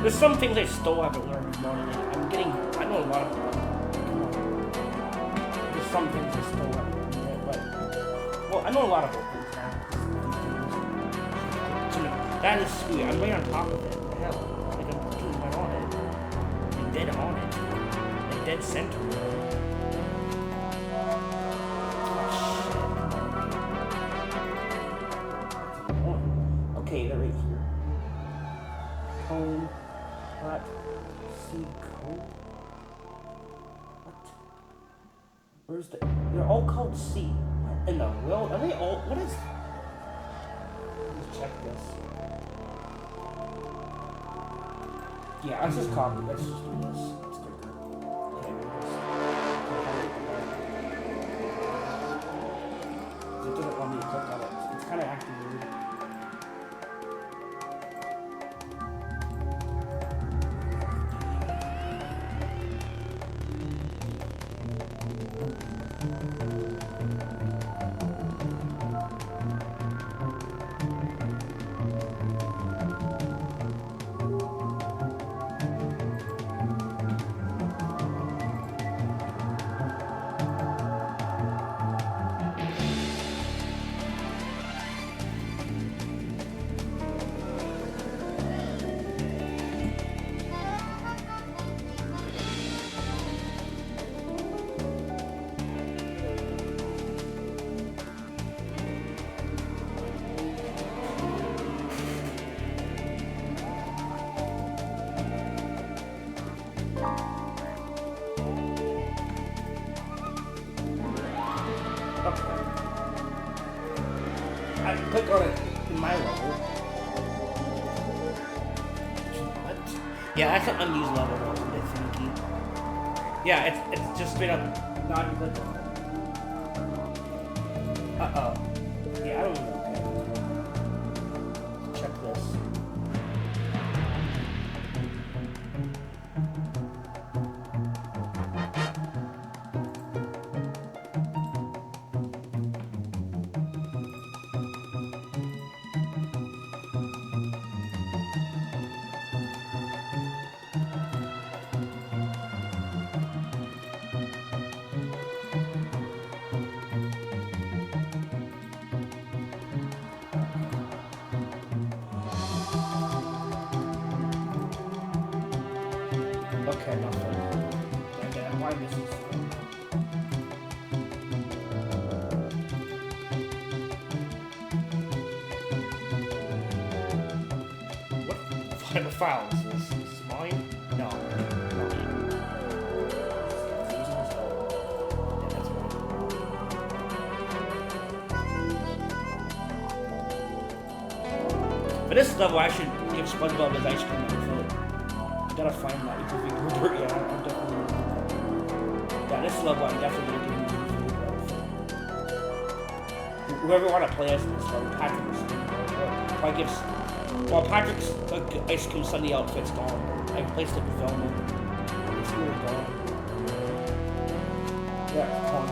There's some things I still haven't learned from Monty. I know a lot of them. There's some things I still haven't learned yet, but well, I know a lot about things now. So, that is sweet. I'm right on top of it. What the hell? Like I'm fucking right on it. I'm dead on it. Like dead center. Okay, they're right here. Cone, flat, C, cone. What? Where's the? They're all called C. What in the world? Are they all? What is? Let's check this. Yeah, let's just copy. Let's just do this. Let's get rid of this. It doesn't want me to click on it. It's kind of acting weird. my level. What? Yeah, that's an unused level though, it's a bit finicky. Yeah, it's just straight up not clickable. Uh-oh. Yeah, I don't know. Okay. Check this. Okay, nothing. Okay, why this is what file is this? Is this mine? No. No. Yeah, that's mine. For this level, I should give SpongeBob his ice cream on the foot. Gotta find that big Rupert. Yeah, I'm definitely gonna do that. Yeah, this level I'm definitely gonna give him whoever wanna play us in this level, Patrick is probably gives Patrick's ice cream Sunday outfit's gone. I replaced it with Velma. It's really gone. Yeah, it's fun.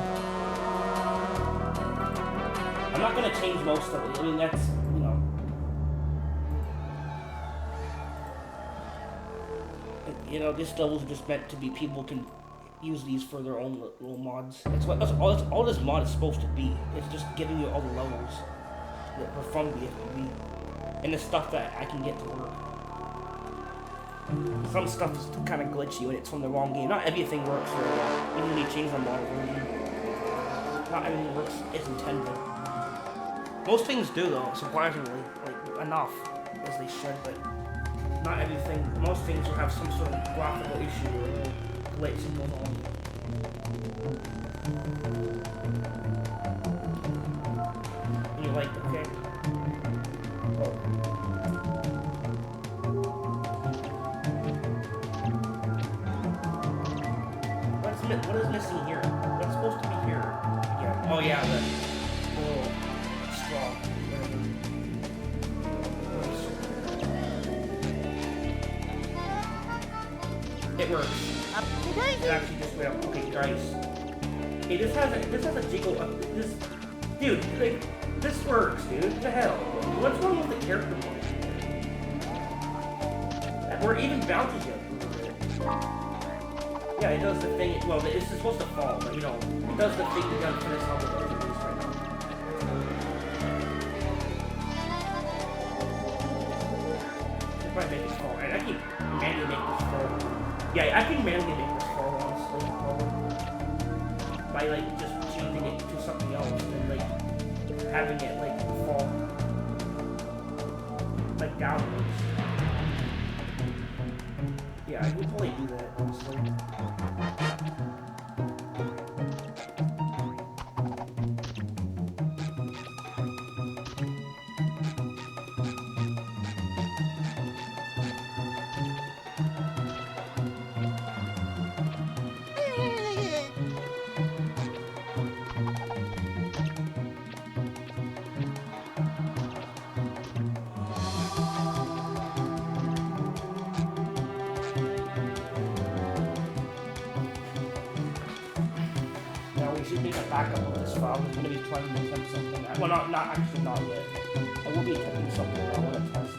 I'm not gonna change most of it. I mean that's this level is just meant to be people can use these for their own little mods. That's all this mod is supposed to be. It's just giving you all the levels that are from bfbb and the stuff that I can get to work. Some stuff is kind of glitchy when it's from the wrong game. Not everything works very well, even when you change the mod version. Not everything works as intended. Most things do though, surprisingly, like enough as they should, but not everything. Most things will have some sort of graphical issue or glitch and goes on. And you're like, okay. What is missing here? What's supposed to be here? Again? Oh yeah, the little straw. It works. It actually just went up. Okay, guys. Hey, this has a jiggle. Dude, like, this works, dude. What the hell? What's wrong with the character mode? Or even bounces you. Yeah, it does the thing. Well, it's supposed to fall, but it does the thing that does for this level that it is right now. It might make it fall. And I can manually make this fall. Yeah, I can manually make this fall, honestly. By just changing it to something else and then having it fall downwards. Yeah, I would probably do that, honestly. Should make a backup of this file. I'm going to be trying to attempt something. Well, not actually, not yet. I will be attempting something I want to test.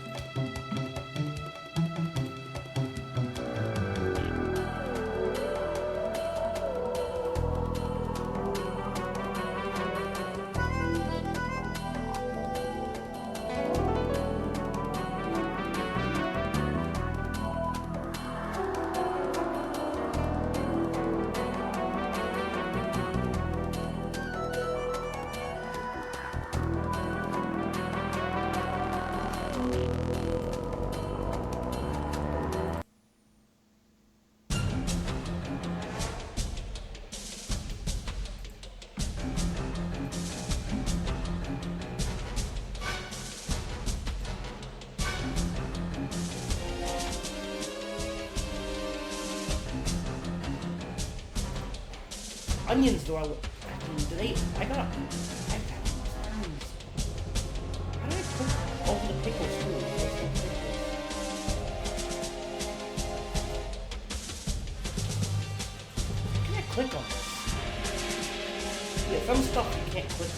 Onions do I mean, do they? I got onions. How do I cook all the pickles too? Can I click on this? Yeah, some stuff you can't click on.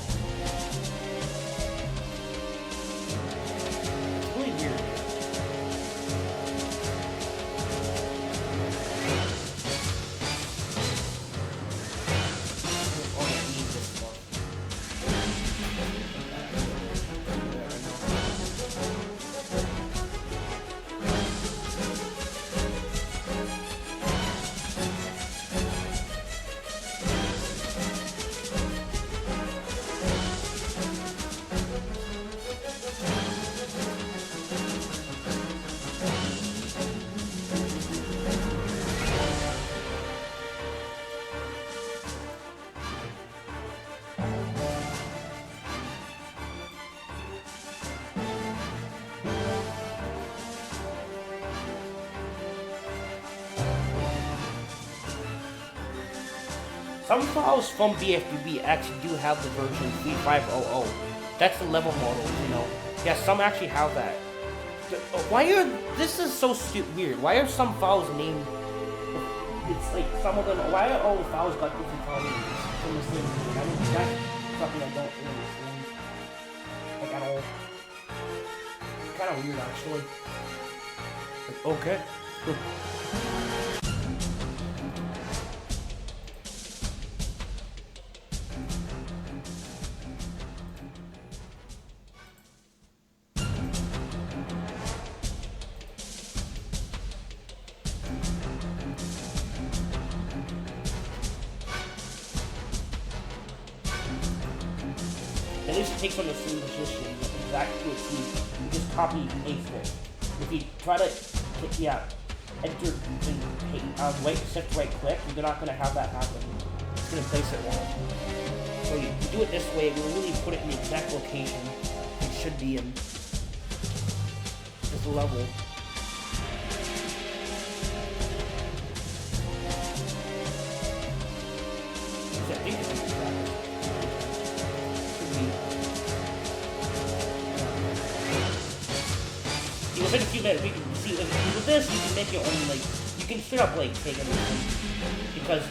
It's really weird. Some files from bfbb actually do have the version 3500. That's the level model, you know. Yeah, some actually have that. Why are... This is so weird. Why are some files named... It's like some of them... Why are all the files got different file names from the same thing? I mean, that's something I don't really understand. Like, at all. Kind of weird, actually. Like, okay. At least it takes on the same position, exactly what you just copy and paste it. If you try to, enter and right click, you're not going to have that happen. It's going to place it wrong. So you do it this way, it will really put it in the exact location it should be in. This level. I think it's exact. Within a few minutes, we can see, with this, you can make your own, like, you can straight up, like, take everything, because,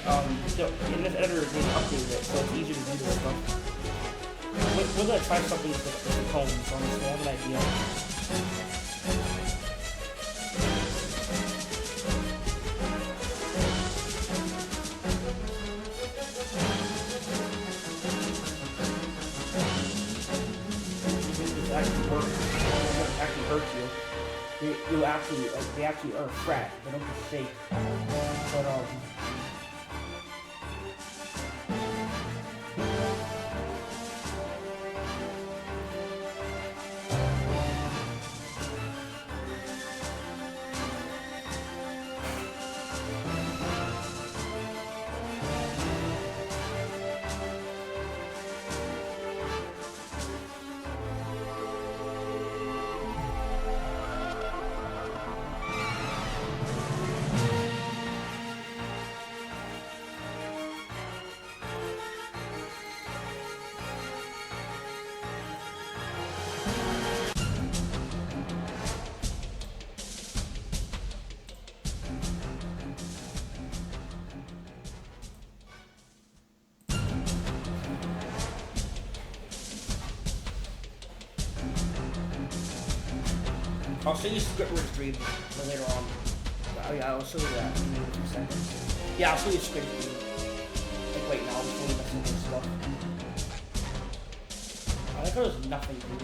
in this editor, they've updated it, so it's easier to do this stuff. We're gonna try something with the tones, honestly, I have an idea. This actually works, it actually hurts you. They actually are frat. They don't just shake. But I'll show you script registry later on. Oh yeah, I'll show you that in a few seconds. Yeah, I'll show you script registry. Like right now, before we mess with this stuff. I like how there's nothing to do.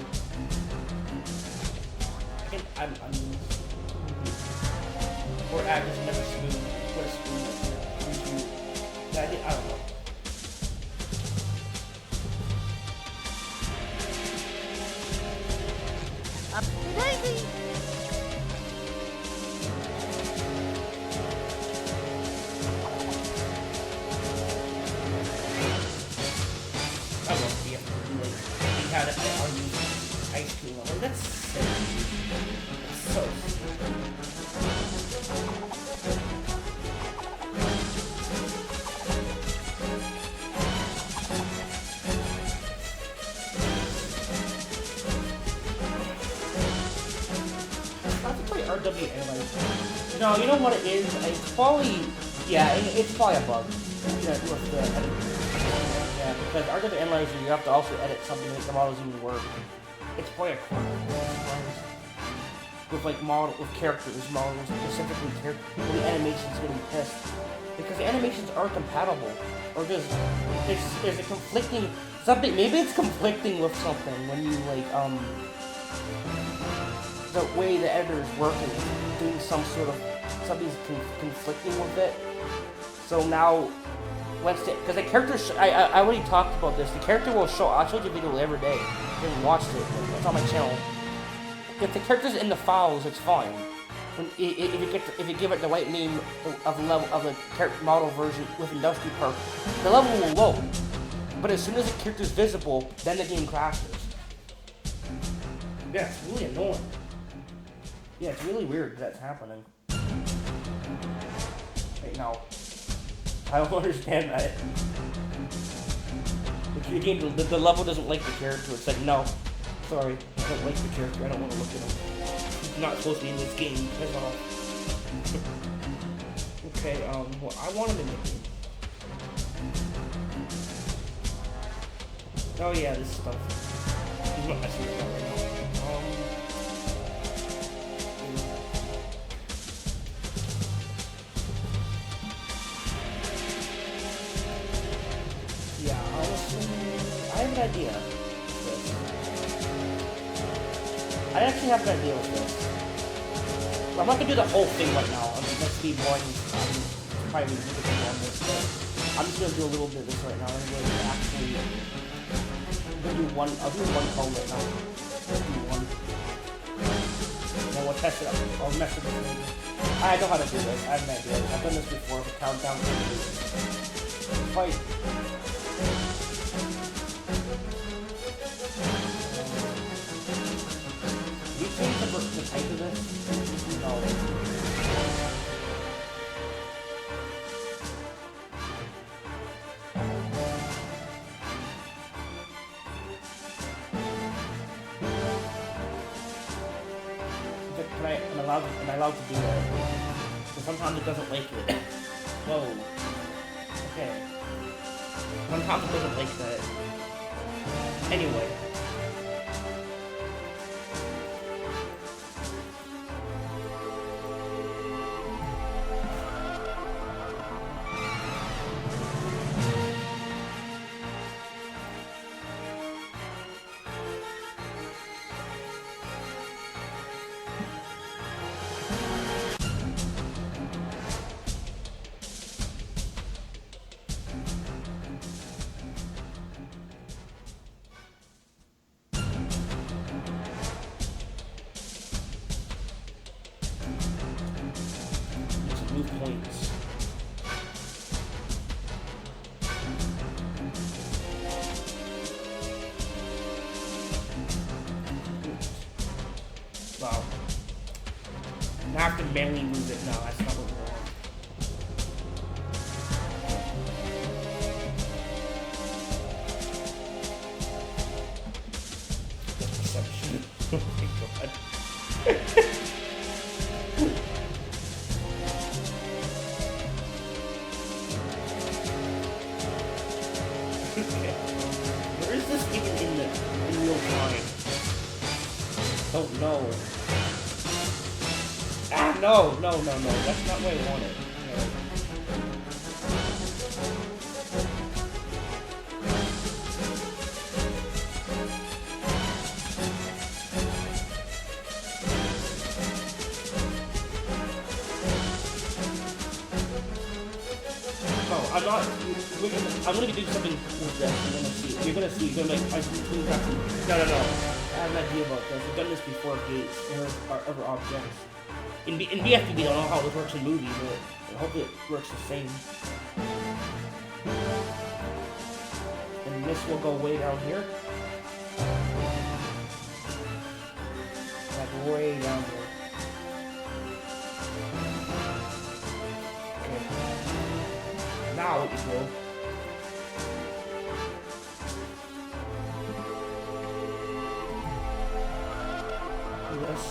I mean, or add just never spoon. Put a spoon. Yeah, I don't know. Up to daisy. I love bfbb. Like, had it on ice cream level. That's so stupid. That's so stupid. RW analyzer. No, you know what it is? It's probably, yeah, it's probably a bug. Yeah, with the edit. Yeah, because RW analyzer, you have to also edit something to make the models even work. It's probably a quirk. With like with characters, models, specifically characters, the animations getting pissed. Because the animations aren't compatible. Or there's a conflicting, something, maybe it's conflicting with something when you like, the way the editor is working, doing some sort of, something's conflicting with it. So now, because the characters, I already talked about this, the character will show, I'll show you a video every day. If you haven't watched it, it's on my channel. If the character's in the files, it's fine. If you give it the right name of the level of the character model version with Industry Perk, the level will load. But as soon as the character's visible, then the game crashes. Yeah, it's really annoying. Yeah, it's really weird that's happening. Right now. I don't understand that. The game, the level doesn't like the character. It's like, no, sorry, I don't like the character. I don't want to look at him. He's not supposed to be in this game. That's all. Okay, well, I want him in the game. Oh yeah, this stuff. He's not messing with that right now. Yeah, honestly, I have an idea with this. I actually have an idea with this. I'm not gonna do the whole thing right now. I'm just gonna be boring. Probably difficult on this, but I'm just gonna do a little bit of this right now. I'm gonna actually, I'll do one color right now. Let's do one. Then we'll test it out. I'll mess with it later. I know how to do this. I have an idea. I've done this before. The countdown. Fight. You change the type of this? No. Am I allowed to do that? Because sometimes it doesn't like it. Whoa. Okay. Sometimes it doesn't like that. Anyway. Move points. Wow. Now I have to manually move it. No, that's not what we want. Perception. Oh my god. Where is this even in real time? Oh no. Ah, no. That's not where I want it. No. No, I'm not. I'm gonna be doing something with this. You're gonna see. You're gonna make. No. I have an idea about this. We've done this before. Gates or other objects. In BFB, I don't know how it works in movies, but I hope it works the same. And this will go way down here. Like way down there. Okay. Now what you do? Do this.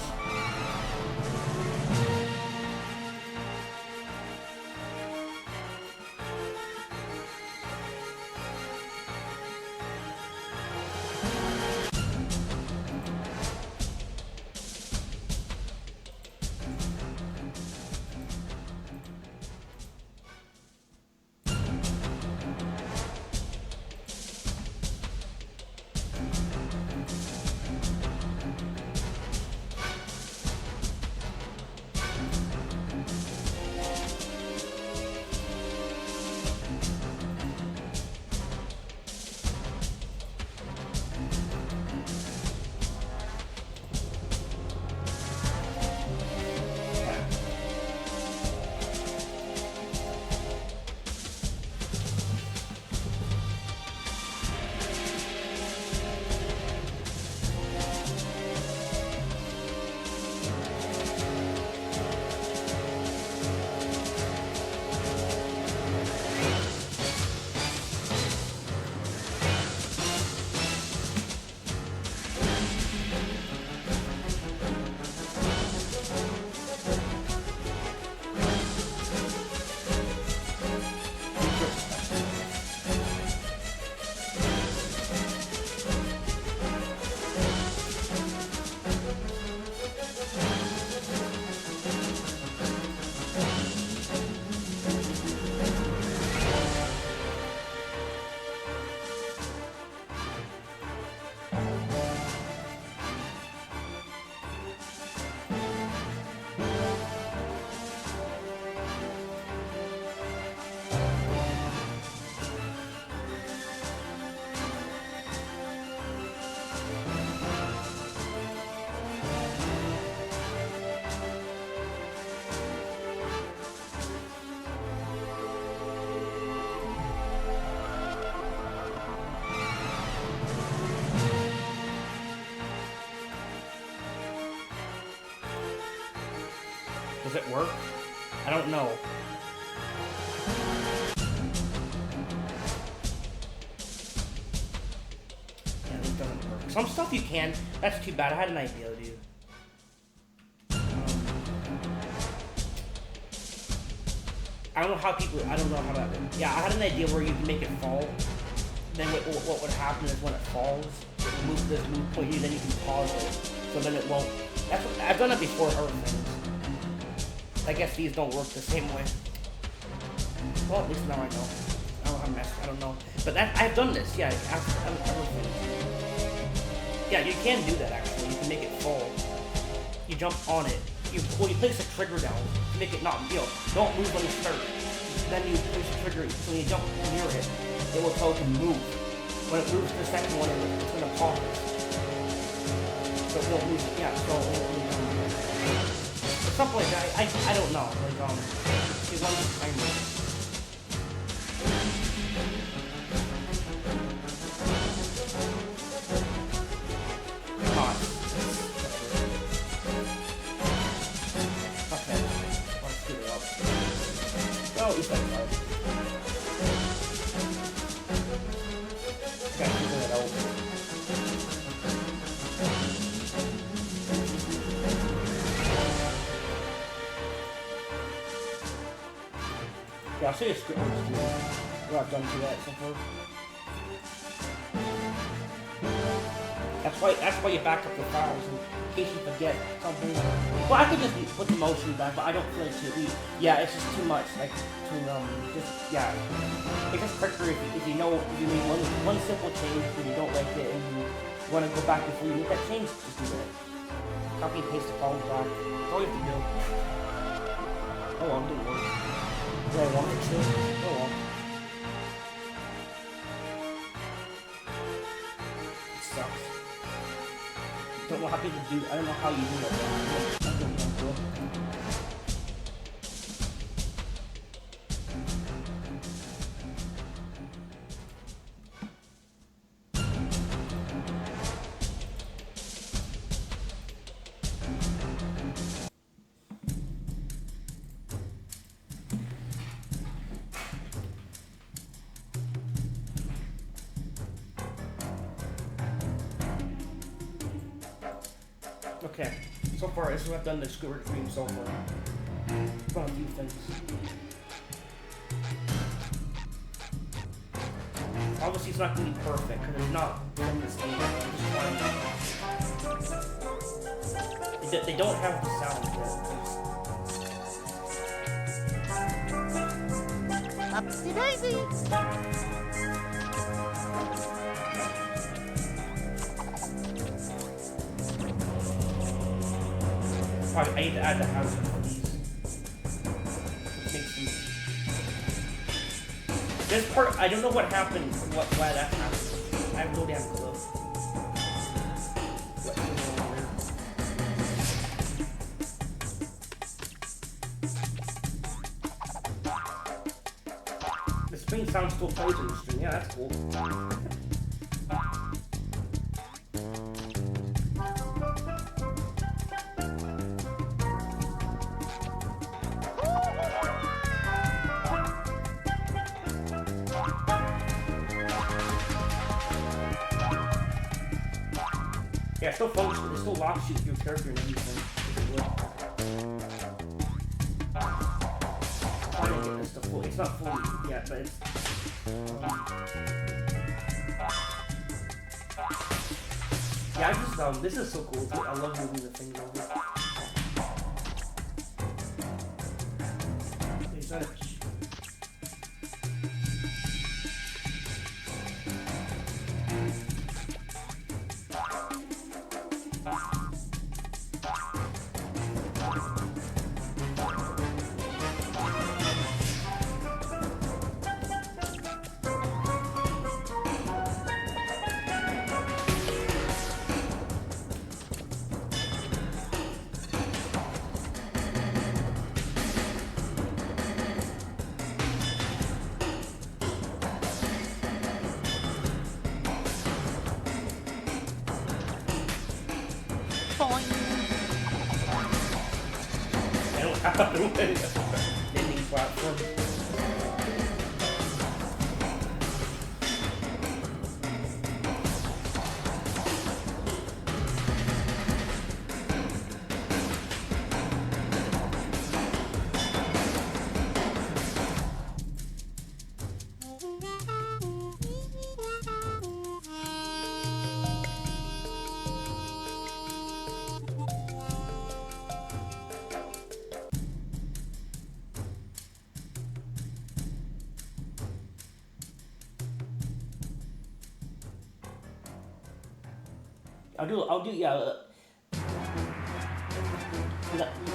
Does it work? I don't know. Yeah, this doesn't work. Some stuff you can. That's too bad. I had an idea, dude. I don't know how people. I don't know how that. Yeah, I had an idea where you can make it fall. Then what would happen is when it falls, it moves this move point, then you can pause it. So then it won't. That's what, I've done it before. Other things. I guess these don't work the same way. Well, at least now I know. I don't have mess. I don't know. But I've done this. Yeah, everything. Yeah, you can do that actually. You can make it fall. You jump on it. You place the trigger down to make it not, don't move when you start. Then you place the trigger, so when you jump near it, it will tell it to move. When it moves to the second one, it's going to pause. So it won't move, yeah, so it won't move. Or something like that, I don't know, like, it runs the timer. Oh, at least I tried. Gotta figure that out. Yeah, I'll show you a script notes too. What I've done to that so far. That's why you back up the files in case you forget something. Well, I could just put the motion back, but I don't feel like to. Yeah, it's just too much. Like it's just quicker if you know if you make one simple change and you don't like it and you want to go back before you make that change. Just do that. Copy and paste the files back. That's all you have to do. Oh well, it didn't work. Do I want it to? Oh well. It sucks. Don't know how people do. I don't know how you do that. I don't know. Okay, so far this is what I've done to Squidward Dream so far. I've done a few things. Obviously it's not going to be perfect because it's not done this game. I'm just trying. They don't have the sound yet. Upsy daisy. Probably, I need to add the house for these. This part, I don't know what happened, why that happened. I have no damn clue. The spring sound still plays in the stream. Yeah, that's cool. Yeah, it still functions. It still locks you with your character and everything. I'm trying to get this to full. It's not fully yet, but it's. Yeah, I just this is so cool. I love moving the things over. Is that Ending platform. Yeah.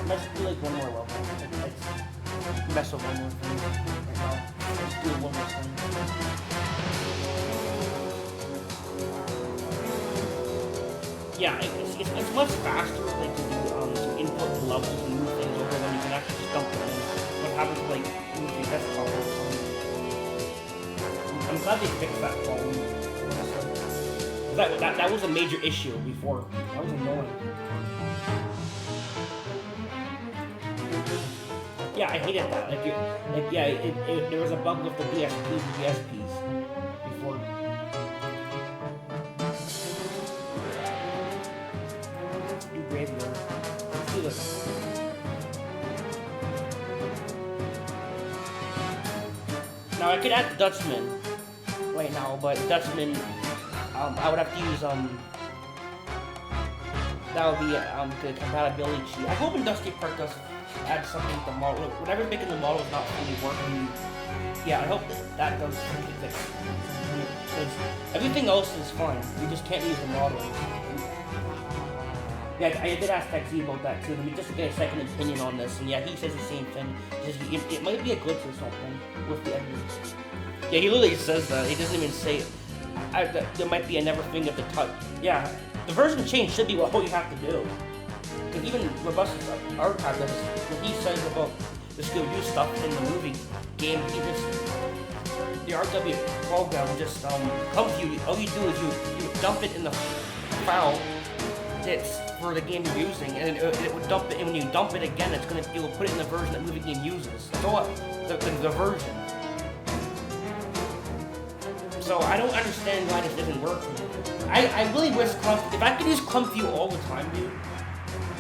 Let's do like one more level. Let's mess with one more thing right now. Let's do one more thing. Yeah, it's much faster like to input the levels and move things over when you can actually just dump it in. What happens like move your desktop or something. I'm glad they fixed that problem. That was a major issue before. That was annoying. Yeah, I hated that. There was a bug with the BSPs and GSPs before. Do graveyard. Let's do this. Now I could add Dutchman right now, but Dutchman. I would have to use, that would be, the compatibility cheat. I hope Industrial Park does add something to the model. Whatever's making the model is not fully working. Yeah, I hope that does something fix. Because everything else is fine. You just can't use the models. Yeah, I did ask TechZ about that too. Let me just get a second opinion on this. And yeah, he says the same thing. It might be a glitch or something with the editors. Yeah, he literally says that. He doesn't even say it. There might be a never thing at the touch. Yeah, the version change should be all you have to do. Because even Robust Archive, what he says about the skill use stuff in the movie game, the RW program will just come to you. All you do is you dump it in the file that's for the game you're using, and it would dump it. And when you dump it again, it will put it in the version that movie game uses. So the version. So I don't understand why this doesn't work for me. I really wish if I could use Clump View all the time, dude,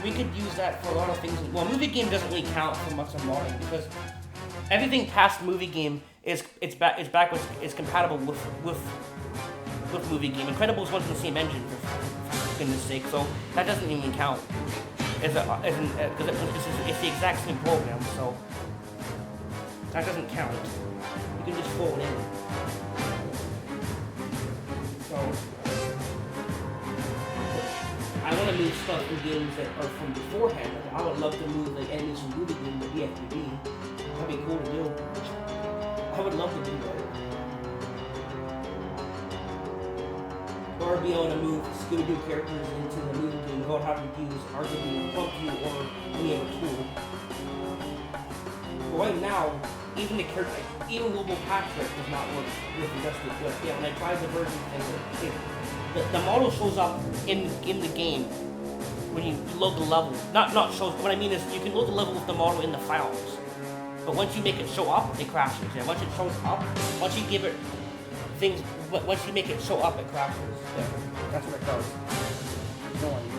we could use that for a lot of things. Well, movie game doesn't really count for much of modding because everything past movie game is backwards is compatible with movie game. Incredibles wasn't the same engine for goodness sake, so that doesn't even count. It's the exact same program, so that doesn't count. You can just throw it in. So, I want to move stuff in games that are from beforehand. Like, I would love to move the enemies from movie game to bfbb. That'd be cool to do. I would love to do that. Or be able to move Scooby-Doo characters into the movie game without having to use RGB Clump View or any other tool. But right now, even Global Patrick does not work with Industrial Good. Yeah, when I tried the version thing, the model shows up in the game when you load the level. Not shows. What I mean is you can load the level with the model in the files, but once you make it show up, it crashes. Yeah, once it shows up, once you give it things, once you make it show up, it crashes. Yeah, that's what it does. Annoying.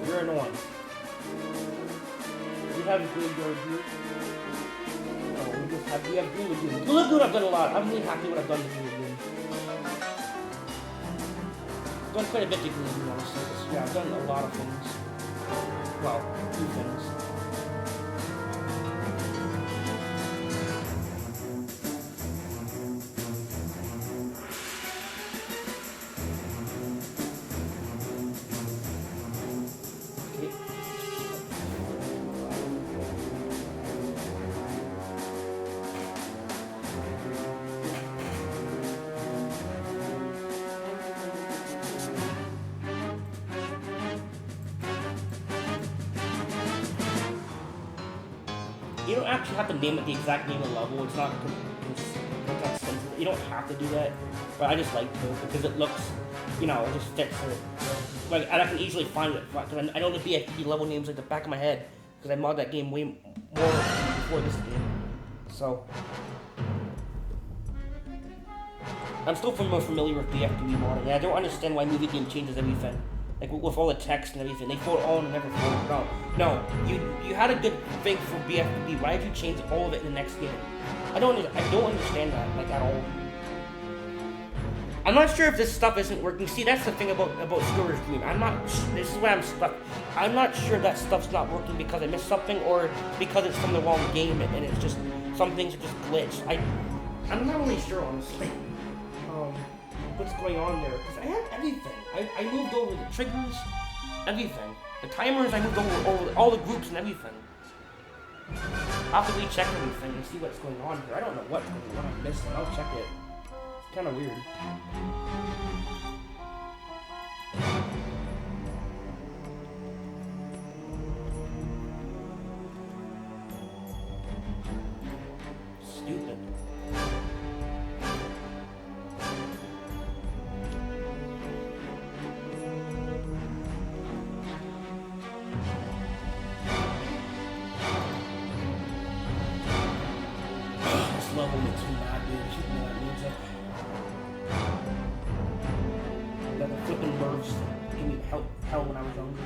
You're annoying. We have Graveyard here. No, we have Blue Lagoon. Blue Lagoon I've done a lot. I'm really happy what I've done to Blue Lagoon. I've done quite a bit to Blue Lagoon, honestly. Yeah, I've done a lot of things. Well, 2 things. You don't actually have to name it the exact name of the level. It's not sensitive. You don't have to do that, but I just like to because it looks, it just fits it. Like, and I can easily find it because I know the BFB level names like the back of my head because I modded that game way more before this game. So I'm still more familiar with BFB modding, and I don't understand why movie game changes everything. Like with all the text and everything, they throw it all and never throw it. No. You had a good thing for BFB. Why did you change all of it in the next game? I don't understand that like at all. I'm not sure if this stuff isn't working. See, that's the thing about Storage Dream. This is why I'm stuck. I'm not sure that stuff's not working because I missed something or because it's from the wrong game and it's just some things are just glitched. I'm not really sure honestly. What's going on there? Because I had everything. I moved over the triggers, everything. The timers, I moved over all the groups and everything. I'll have to recheck everything and see what's going on here. I don't know what I'm missing. I'll check it. It's kind of weird. Stupid. This level makes me mad, dude. Keep me that music. That the flipping nerves gave me hell when I was younger.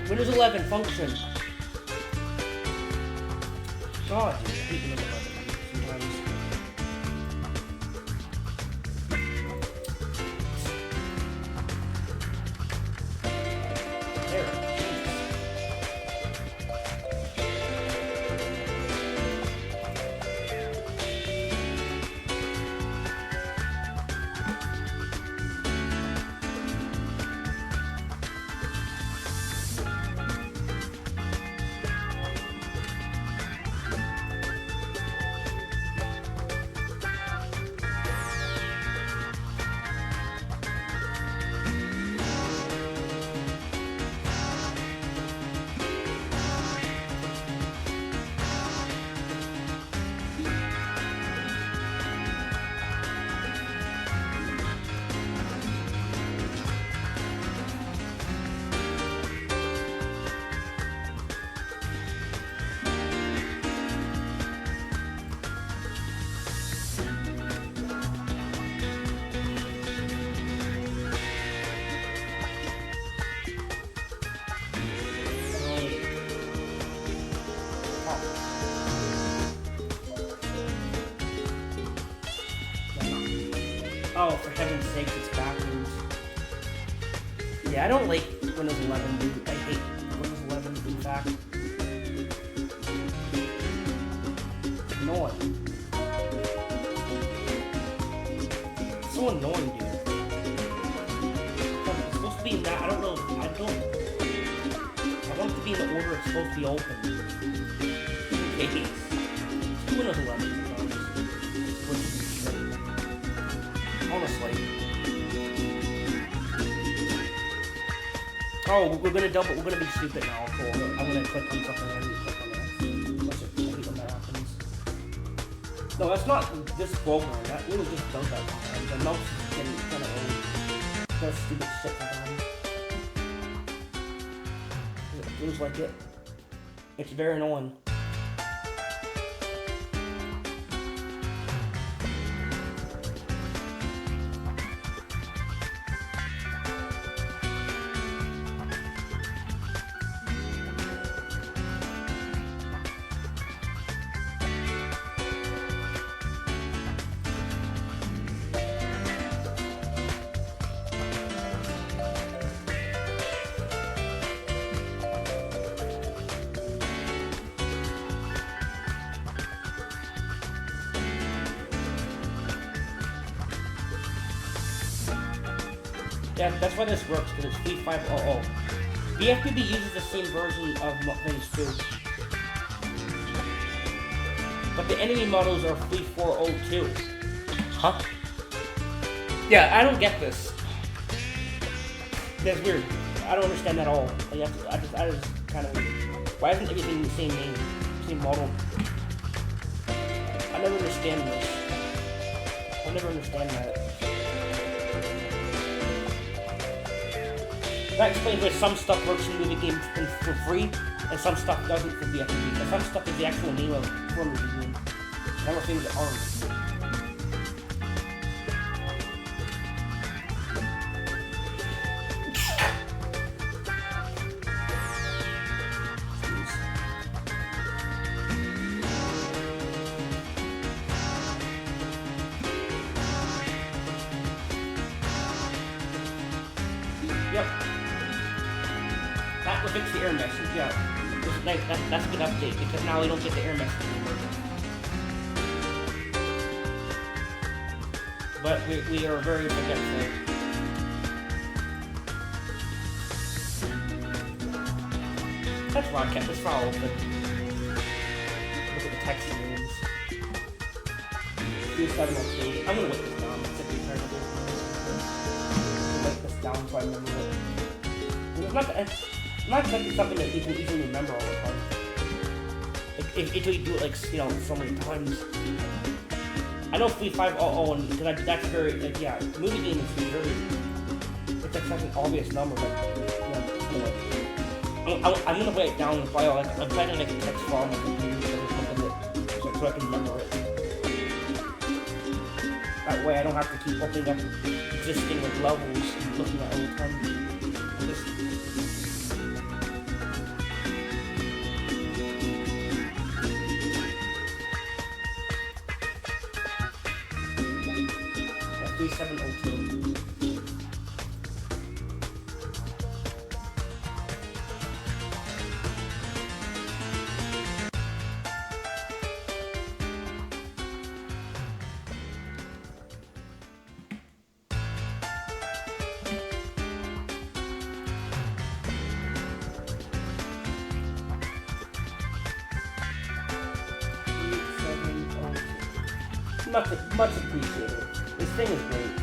Windows 11 function. God, dude, I hate Windows 11 sometimes. There. Oh, for heaven's sakes, it's backwards. Yeah, I don't like Windows 11, dude. I hate Windows 11, in fact. It's annoying. It's so annoying, dude. It's supposed to be in that, I want it to be in the order it's supposed to be open. Okay. It's Windows 11. Honestly. Oh, we're gonna dump it. We're gonna be stupid now. Cool. I'm gonna click on something and click on that. I hate when that happens. No, that's not this program. That really just does that sometimes. The mouse is getting kind of old. Does stupid shit sometimes. It feels like it. It's very annoying. Yeah, that's why this works, because it's 3500. bfbb uses the same version of things too. But the enemy models are 3402. Huh? Yeah, I don't get this. That's weird. I don't understand that at all. Like, I just kind of weird. Why isn't everything the same name, same model? I never understand this. I never understand that. That explains why some stuff works in movie games for free, and some stuff doesn't for bfbb. And some stuff is the actual name of for a movie game. And other things that aren't. Yep. That will fix the error message, yeah. That's a good update, because now we don't get the error message anymore. But we are very forgetful. That's why I kept this file open. Look at the text names. 2702. I'm gonna write this down. It's a big part of this. Write this down so I remember it. It's not exactly something that you can easily remember all the time. Until you do it like, you know, so many times. I know 3500, and because that's very, like, yeah, movie game is very, it's like such an obvious number, but, I'm gonna write it down in the file. Like, I'm trying to make a text file on my computer so I can remember it. That way I don't have to keep opening up existing like levels and looking at all the time. Yeah, 3702. Much appreciated. This thing is great.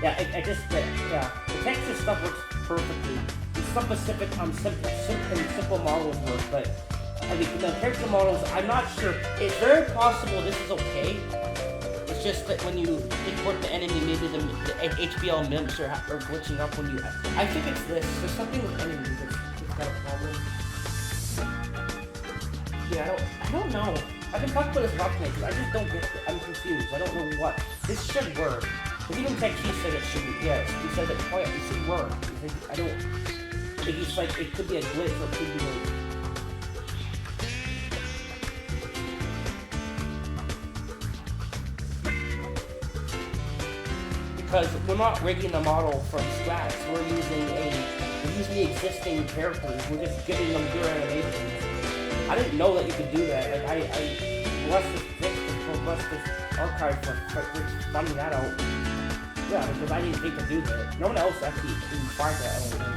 Yeah, I just, yeah, the texture stuff works perfectly. Some specific, simple models work, but I mean, the character models, I'm not sure. It's very possible this is okay. It's just that when you import the enemy, maybe the HBL mimps are glitching up when you. I think it's this. There's something with enemies that's got a problem. Yeah, I don't know. I've been talking about this about tonight because I just don't get it. I'm confused. I don't know what. This should work. Because even Tech Chief said it should be. Yes, he said that it should work. I don't. It's like it could be a glitch or it could be like. Because we're not rigging the model from scratch. We're using the existing characters. We're just giving them good animations. I didn't know that you could do that. Like I bless this archive for finding that out. Yeah, because I didn't think to do that. No one else actually didn't find that. I don't think.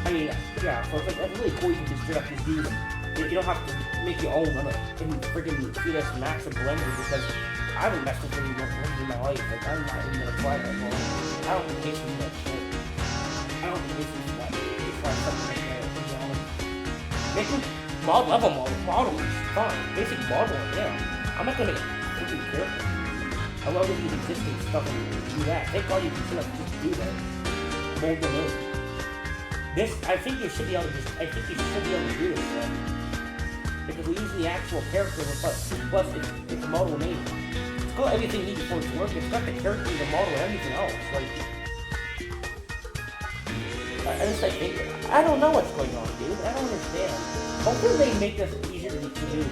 I mean, yeah. So it's really cool. You can just straight up just use. You don't have to make your own in freaking CS Max or Blender because I haven't messed with any more Blender in my life. Like I'm not even gonna try that. I don't have patience for that shit. I don't have patience for that. Try something like that. To be honest. Making level model is fine. Basic modeling, yeah. I'm not gonna freaking careful. I love to use existing stuff and do that. Thank God you can just do that. Mold them in. This, I think you should be able to do this, though. Because we're using the actual character, plus it's a model name. It's got everything you need for it to work. It's got the character, the model, and everything else. Like, I don't know what's going on, dude. I don't understand. Hopefully they make this easier to do,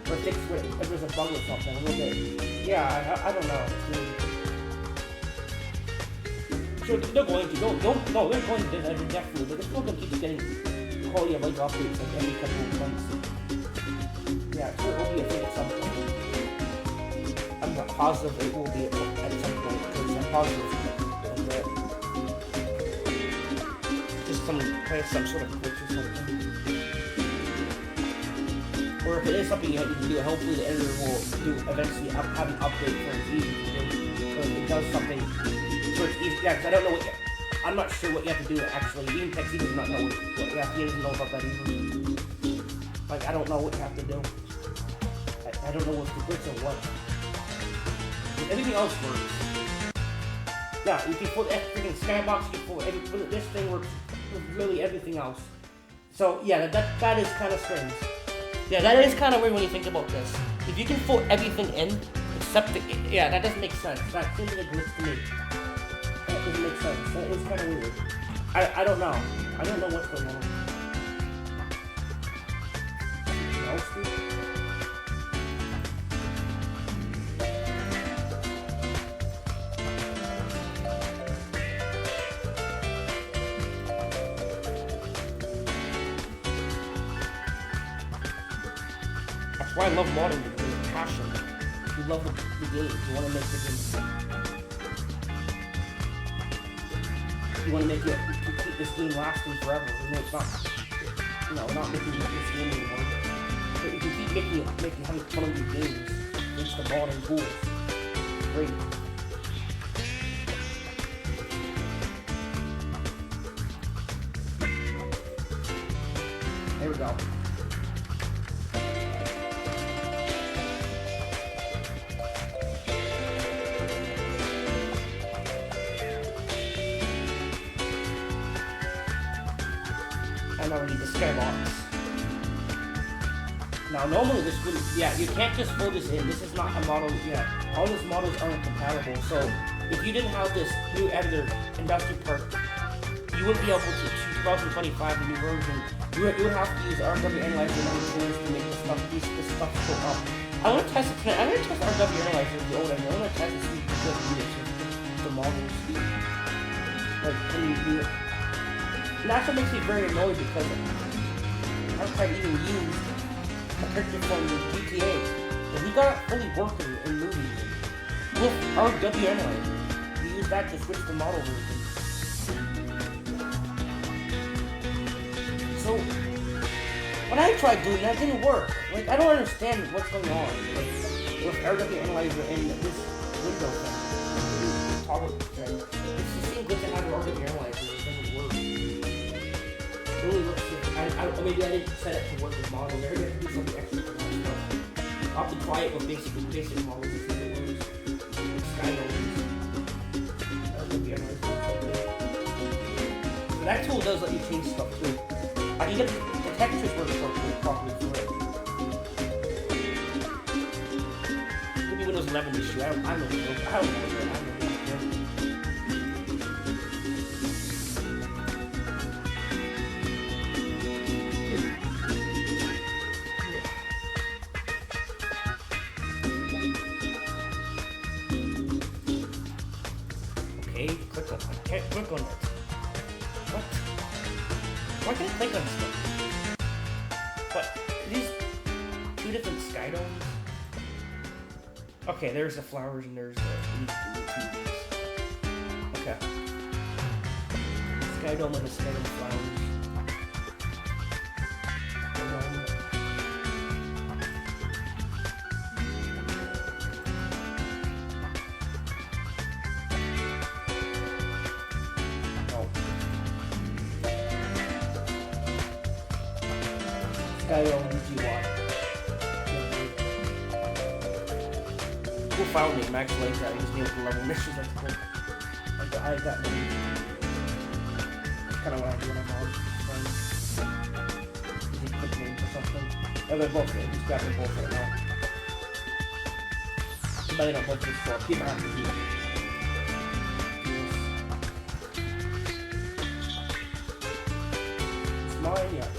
or fix it if there's a bug or something a little bit. Yeah, I don't know. Sure, they're going to. No, they're going to definitely. They're still going to keep getting quality of life updates like every couple of months. Yeah, sure, it will be a thing at some point. I'm not positive it will be at some point, because I'm positive that Play some sort of glitch or something. Or if it is something you need to do, hopefully the editor will eventually have an update for it's easy to do. Or if it does something so it's easy. Yeah, because I don't know I'm not sure what you have to do actually. Even Texie does not know he doesn't know about that either. Like, I don't know what you have to do. I don't know what's the glitch or what. But everything else works. Yeah, you can put freaking skybox, you can put this thing works with really everything else. So yeah, that is kind of strange. Yeah, that is kind of weird when you think about this. If you can put everything in, except yeah, that doesn't make sense. That seems like a glitch to me. That doesn't make sense. That is kind of weird. I don't know. I don't know what's going on. No, Steve? That's why I love modding, because it's passion. You love the game. You want to make the game. You want to make it keep this game lasting forever. You know, it's not, not making this game anymore. But you can keep having fun of your games. It's the modding tools. Great. There we go. And now we need the skybox. Now normally this wouldn't, you can't just fold this in. This is not a model, all these models aren't compatible. So if you didn't have this new editor, Industry Perk, you wouldn't be able to, 2025, the new version, you would have to use RW Analyzer and other tools to make this stuff show up. I want to test it tonight. I'm going to test RW Analyzer with the old editor. I want to test it to see if you can do it, the models. Like, can you do it? And that's what makes me very annoyed because Archive even used a character from the GTA, and he got it fully working in movies with RW Analyzer. He used that to switch the model version. So, when I tried doing that, it didn't work. Like, I don't understand what's going on. Like, with RW Analyzer and this window thing, toggle thing. It's the same glitch I have with RW Analyzer. It doesn't work. Really looks good. Maybe I didn't set it to work with models. I heard you have to do something extra for that stuff. I'll have to try it with basic models and see if it works. Like Skydomes. That would be a nice one. So that tool does let you change stuff too. I can get the textures work properly for it. Maybe Windows 11 issue. I don't know. I can't click on it. What? Why can't I click on stuff? What? These two different sky domes? Okay, there's the flowers and there's the two of these. Okay. Sky dome and the sky dome flowers. Cool file name, actually like that. I just named the level missions, that's cool. I like that name. That's kind of what I do when I'm on friends. Using quick names or something. Oh, they're both good. Just grab them both right now. Too bad they don't both do for people have to do it. It's mine, yeah.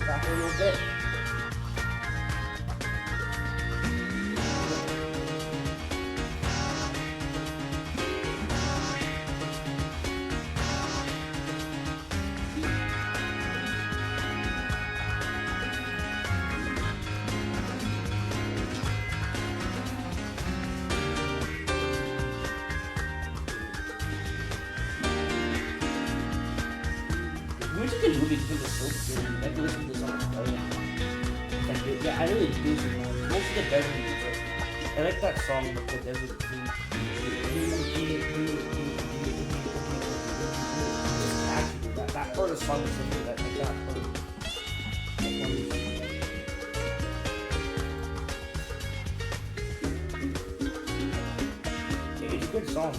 back a little bit. Music and movies do this so good. I can listen to this on my phone. Like, yeah, I really do. Most of the desert music. I like that song with the desert theme. Just catchy. That part of the song is simply that part. It's a good song.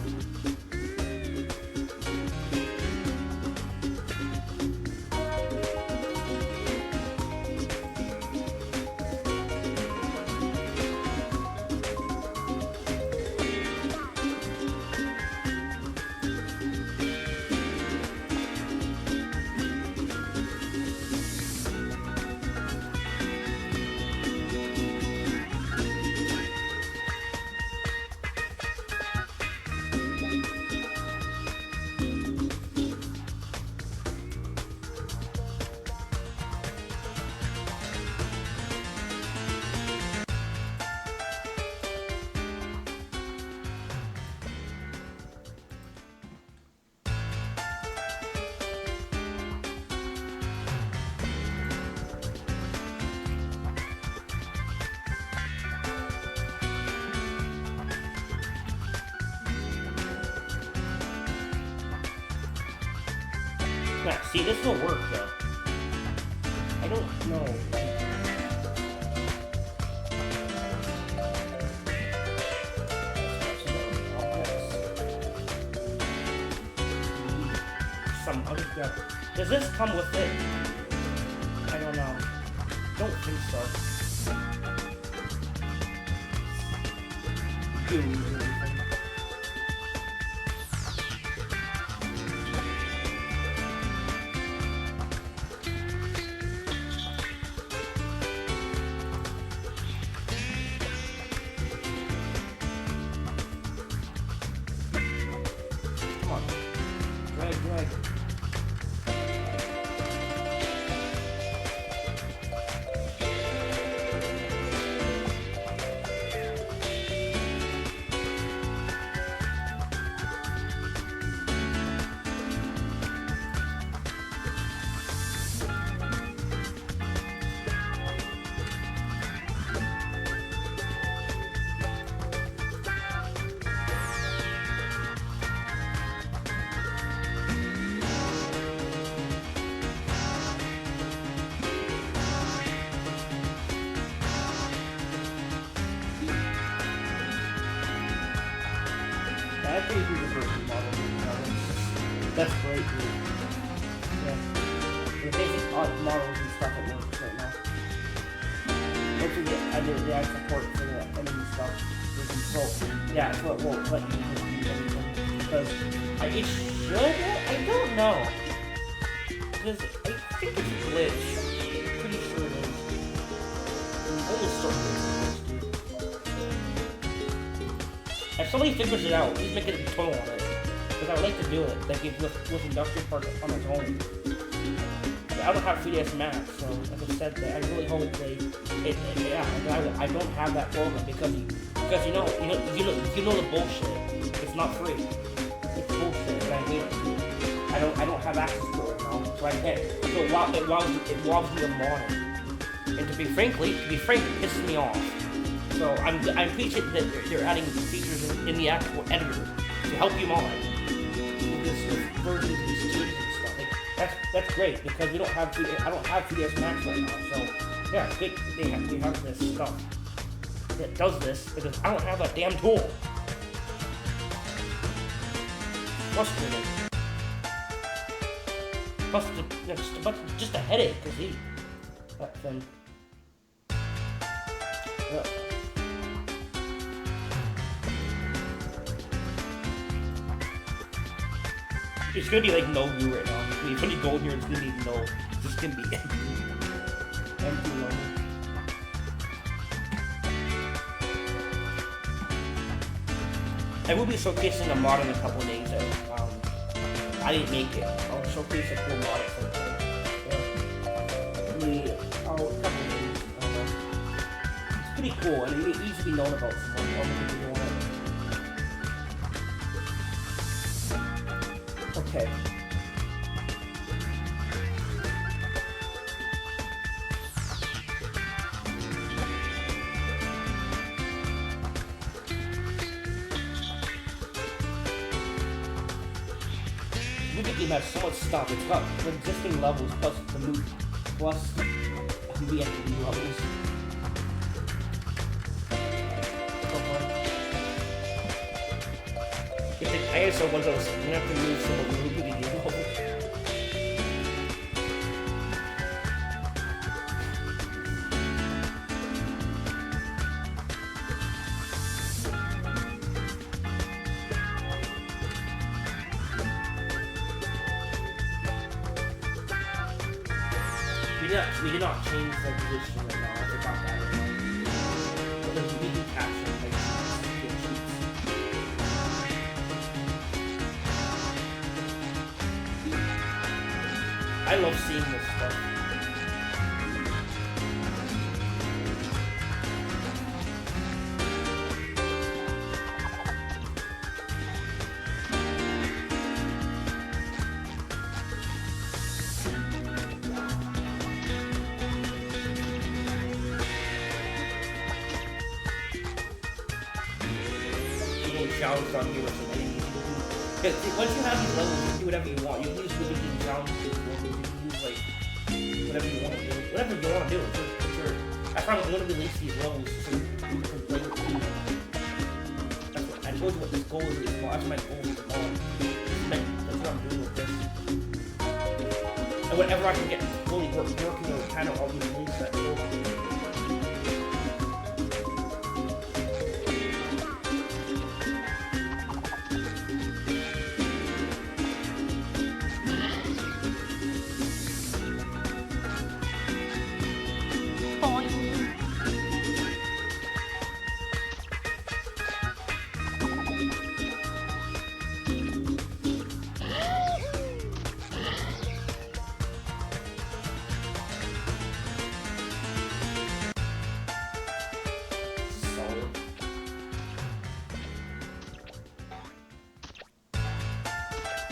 Yeah, see, this will work though. I don't know. Some other stuff. Does this come with it? I don't know. Don't think so. Dude. Drag. I think you the first model. That's great, dude. Yeah. The basic models and stuff it works right now. Don't forget, I did the support for the enemy stuff. The consult. Yeah, so it won't let you just use everything. Because it should? I don't know. Because I think it's a glitch. I'm pretty sure it is. Only certain. If somebody figures it out, please make it a tutorial on it. Because I would like to do it, like with Industrial Park on its own. I don't have 3ds Max, so as I said, I really hope I don't have that program because you know the bullshit. It's not free. It's bullshit, and I hate it. I don't have access to it now, so I can't. So it robs me of modding. And to be frank, it pisses me off. So I'm appreciative that they're adding features in the actual editor to help you mod with this versions of these changes and stuff. Like, that's great because I don't have 3ds Max right now. So yeah, it's good they have this stuff that does this because I don't have that damn tool. Frustrating. Plus, just a headache because that thing. Yeah. It's gonna be like no view right now. When you go in here, it's gonna be no. It's just gonna be empty. empty level. I will be showcasing a mod in a couple of days. I didn't make it. I'll showcase a cool mod at some point. Yeah. A couple of days. It's pretty cool, and it needs to be known about someone. Okay. The game has so much stuff. It's got the existing levels plus the new plus the empty levels. If the ISO was those, you have to move some of the new levels. We did not change the position right now. I forgot that. But there's really capture like I love seeing this stuff. Challenges on here or something. Because once you have these levels, you can do whatever you want. You can use really good challenges, you can use like whatever you want to do. Whatever you want to do, it's your. I probably want to release these levels so you can play with me. That's what I told you what this goal is. That's my goal is on. That's what I'm doing with this. And whenever I can get fully working on the channel, I'll release that goal.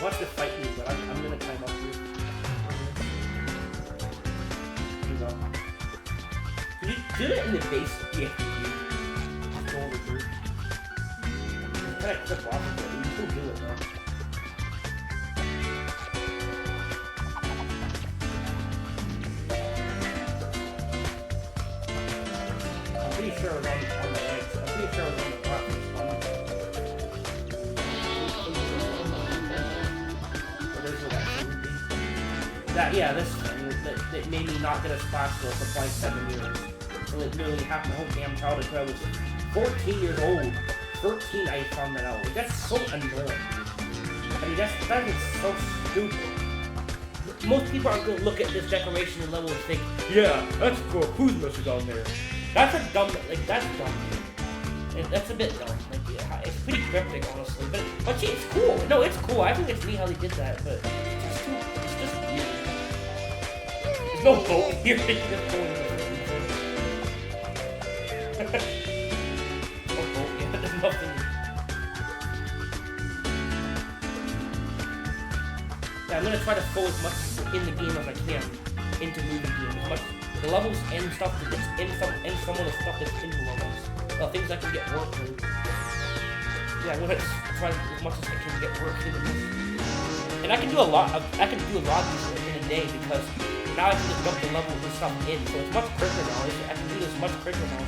Watch the fight me, but I'm gonna climb up here. Here we go. You did it in the base. Yeah. Just go over here. You kind of clip off of it. You still do it though. I'm pretty sure I was on the legs. I'm pretty sure I was on the platform. Yeah, this thing that made me not get a splash skill for probably 7 years. It was literally half my whole damn childhood. I was 14 years old. 13 I found that out. That's so annoying, dude. I mean, that is so stupid. Most people aren't gonna look at this decoration and level and think, yeah, that's cool. Who's missing down there? That's a dumb, like, that's dumb, dude. That's a bit dumb. Like, yeah, it's pretty cryptic, honestly. But gee, it's cool. No, it's cool. I think it's neat how they did that, but it's just weird. There's no boat here. It's just going no boat yet. There's nothing. Yeah, I'm gonna try to throw as much in the game as I can into movie games. As much the levels and stuff that's in some of the stuff that's in the levels. Things I can get work in. Yeah, I'm gonna try as much as I can get work into this. And I can do a lot of these in a day because now I can just dump the level of this stuff in, so it's much quicker now. I can do this much quicker now.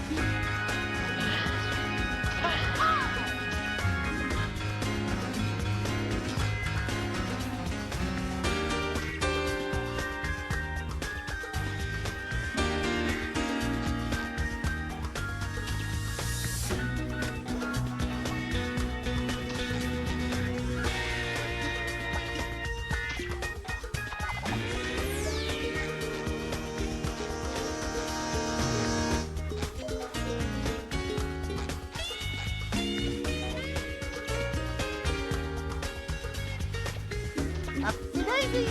daisy.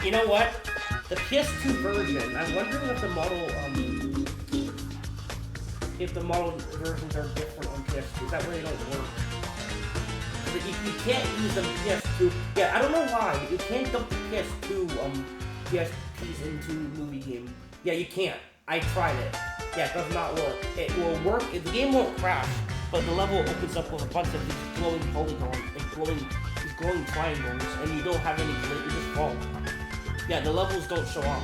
You know what? The PS2 version, I'm wondering if the model versions are different on PS2. Is that where they don't work? You can't use the PS2. Yeah, I don't know why, but you can't dump the PSPs into movie game. Yeah, you can't. I tried it. Yeah, it does not work. It will work. The game won't crash, but the level opens up with a bunch of these glowing polygons, like these glowing triangles, and you don't have any. You just fall. Yeah, the levels don't show up.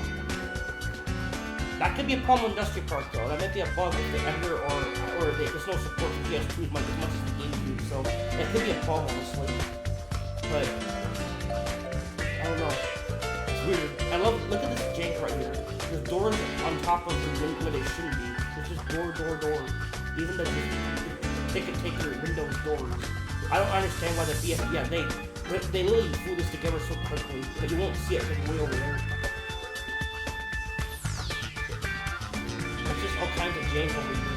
That could be a problem with Industry Park though. That might be a bug with the editor or there's no support for PS2 as much as the GameCube, so it could be a problem honestly. But I don't know. It's weird. Look at this jank right here. There's doors on top of the window where they shouldn't be. There's just door. Even the ticket taker Windows doors. I don't understand why the they literally threw this together so quickly, but you won't see it because it's way over there. It's just all kinds of jank over here.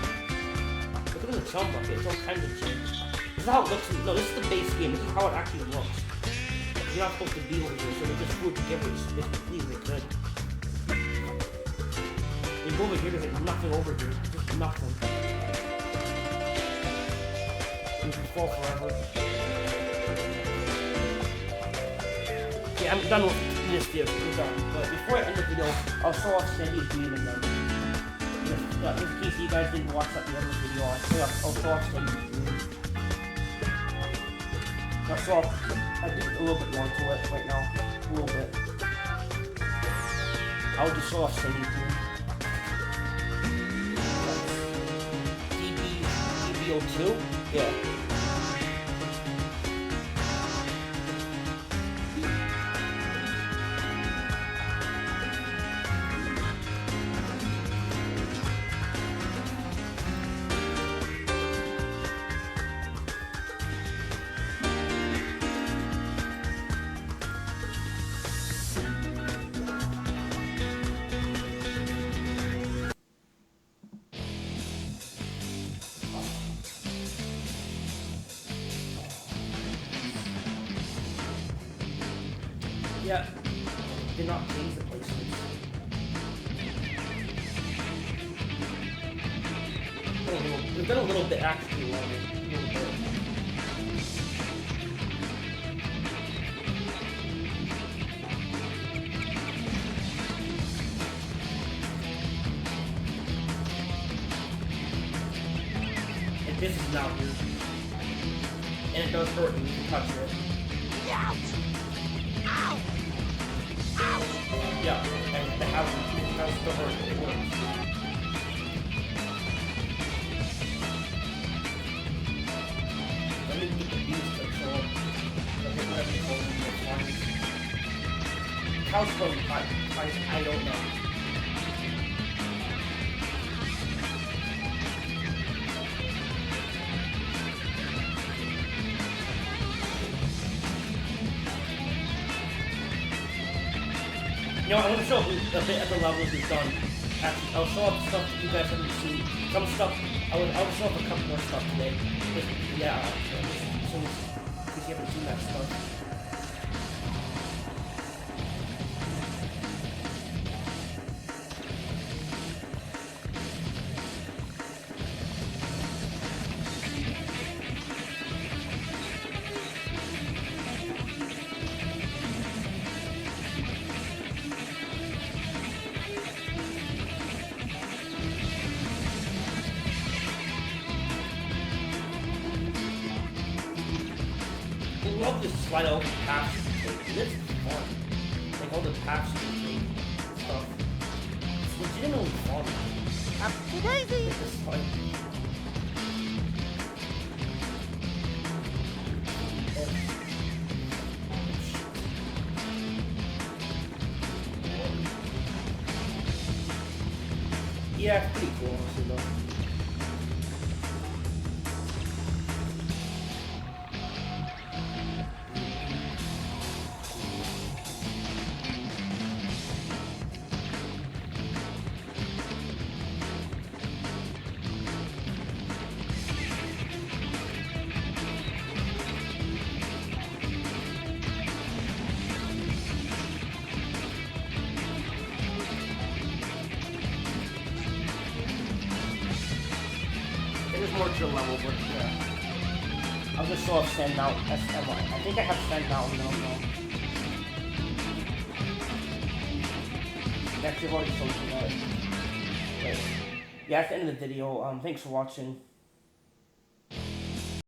Look at the chum bucket, it's all kinds of jank. This is how it looks. No, this is the base game. This is how it actually looks. You're not supposed to be over here, so they just threw it together as quickly as they could. You go over here, there's like nothing over here. Just nothing. You can fall forever. Yeah, I'm done with this video. We're done. But before I end the video, I'll show off Sandy's game and then. Just in case you guys didn't watch that the other video, I'll show off Sandy's game. I did a little bit more to it right now. A little bit. I'll just show off Sandy's game. DBO2? Yeah. Yeah, did not change the placements. We've done a little bit actually longer. And this is now here. And it does hurt when you touch it. Yeah, and the house still hurt. It works. Let me get the beast to show up. How's phone price? I don't know. You know, I want to show a bit of the levels we've done. Actually, I'll show up stuff that you guys haven't seen. Some stuff, I'll show up a couple more stuff today. Yeah, in case you haven't seen that stuff. I love this slide out paths you can take. This is fun. Like all the paths you can take and stuff. It's legitimately fun. Up to daisy. This is fun. Yeah, it's pretty cool, honestly, though. It is more chill level, but yeah. I'll just sort of send out SMI. I think I have sent out now. Actually, I've already sold it. Yeah, that's the end of the video. Thanks for watching.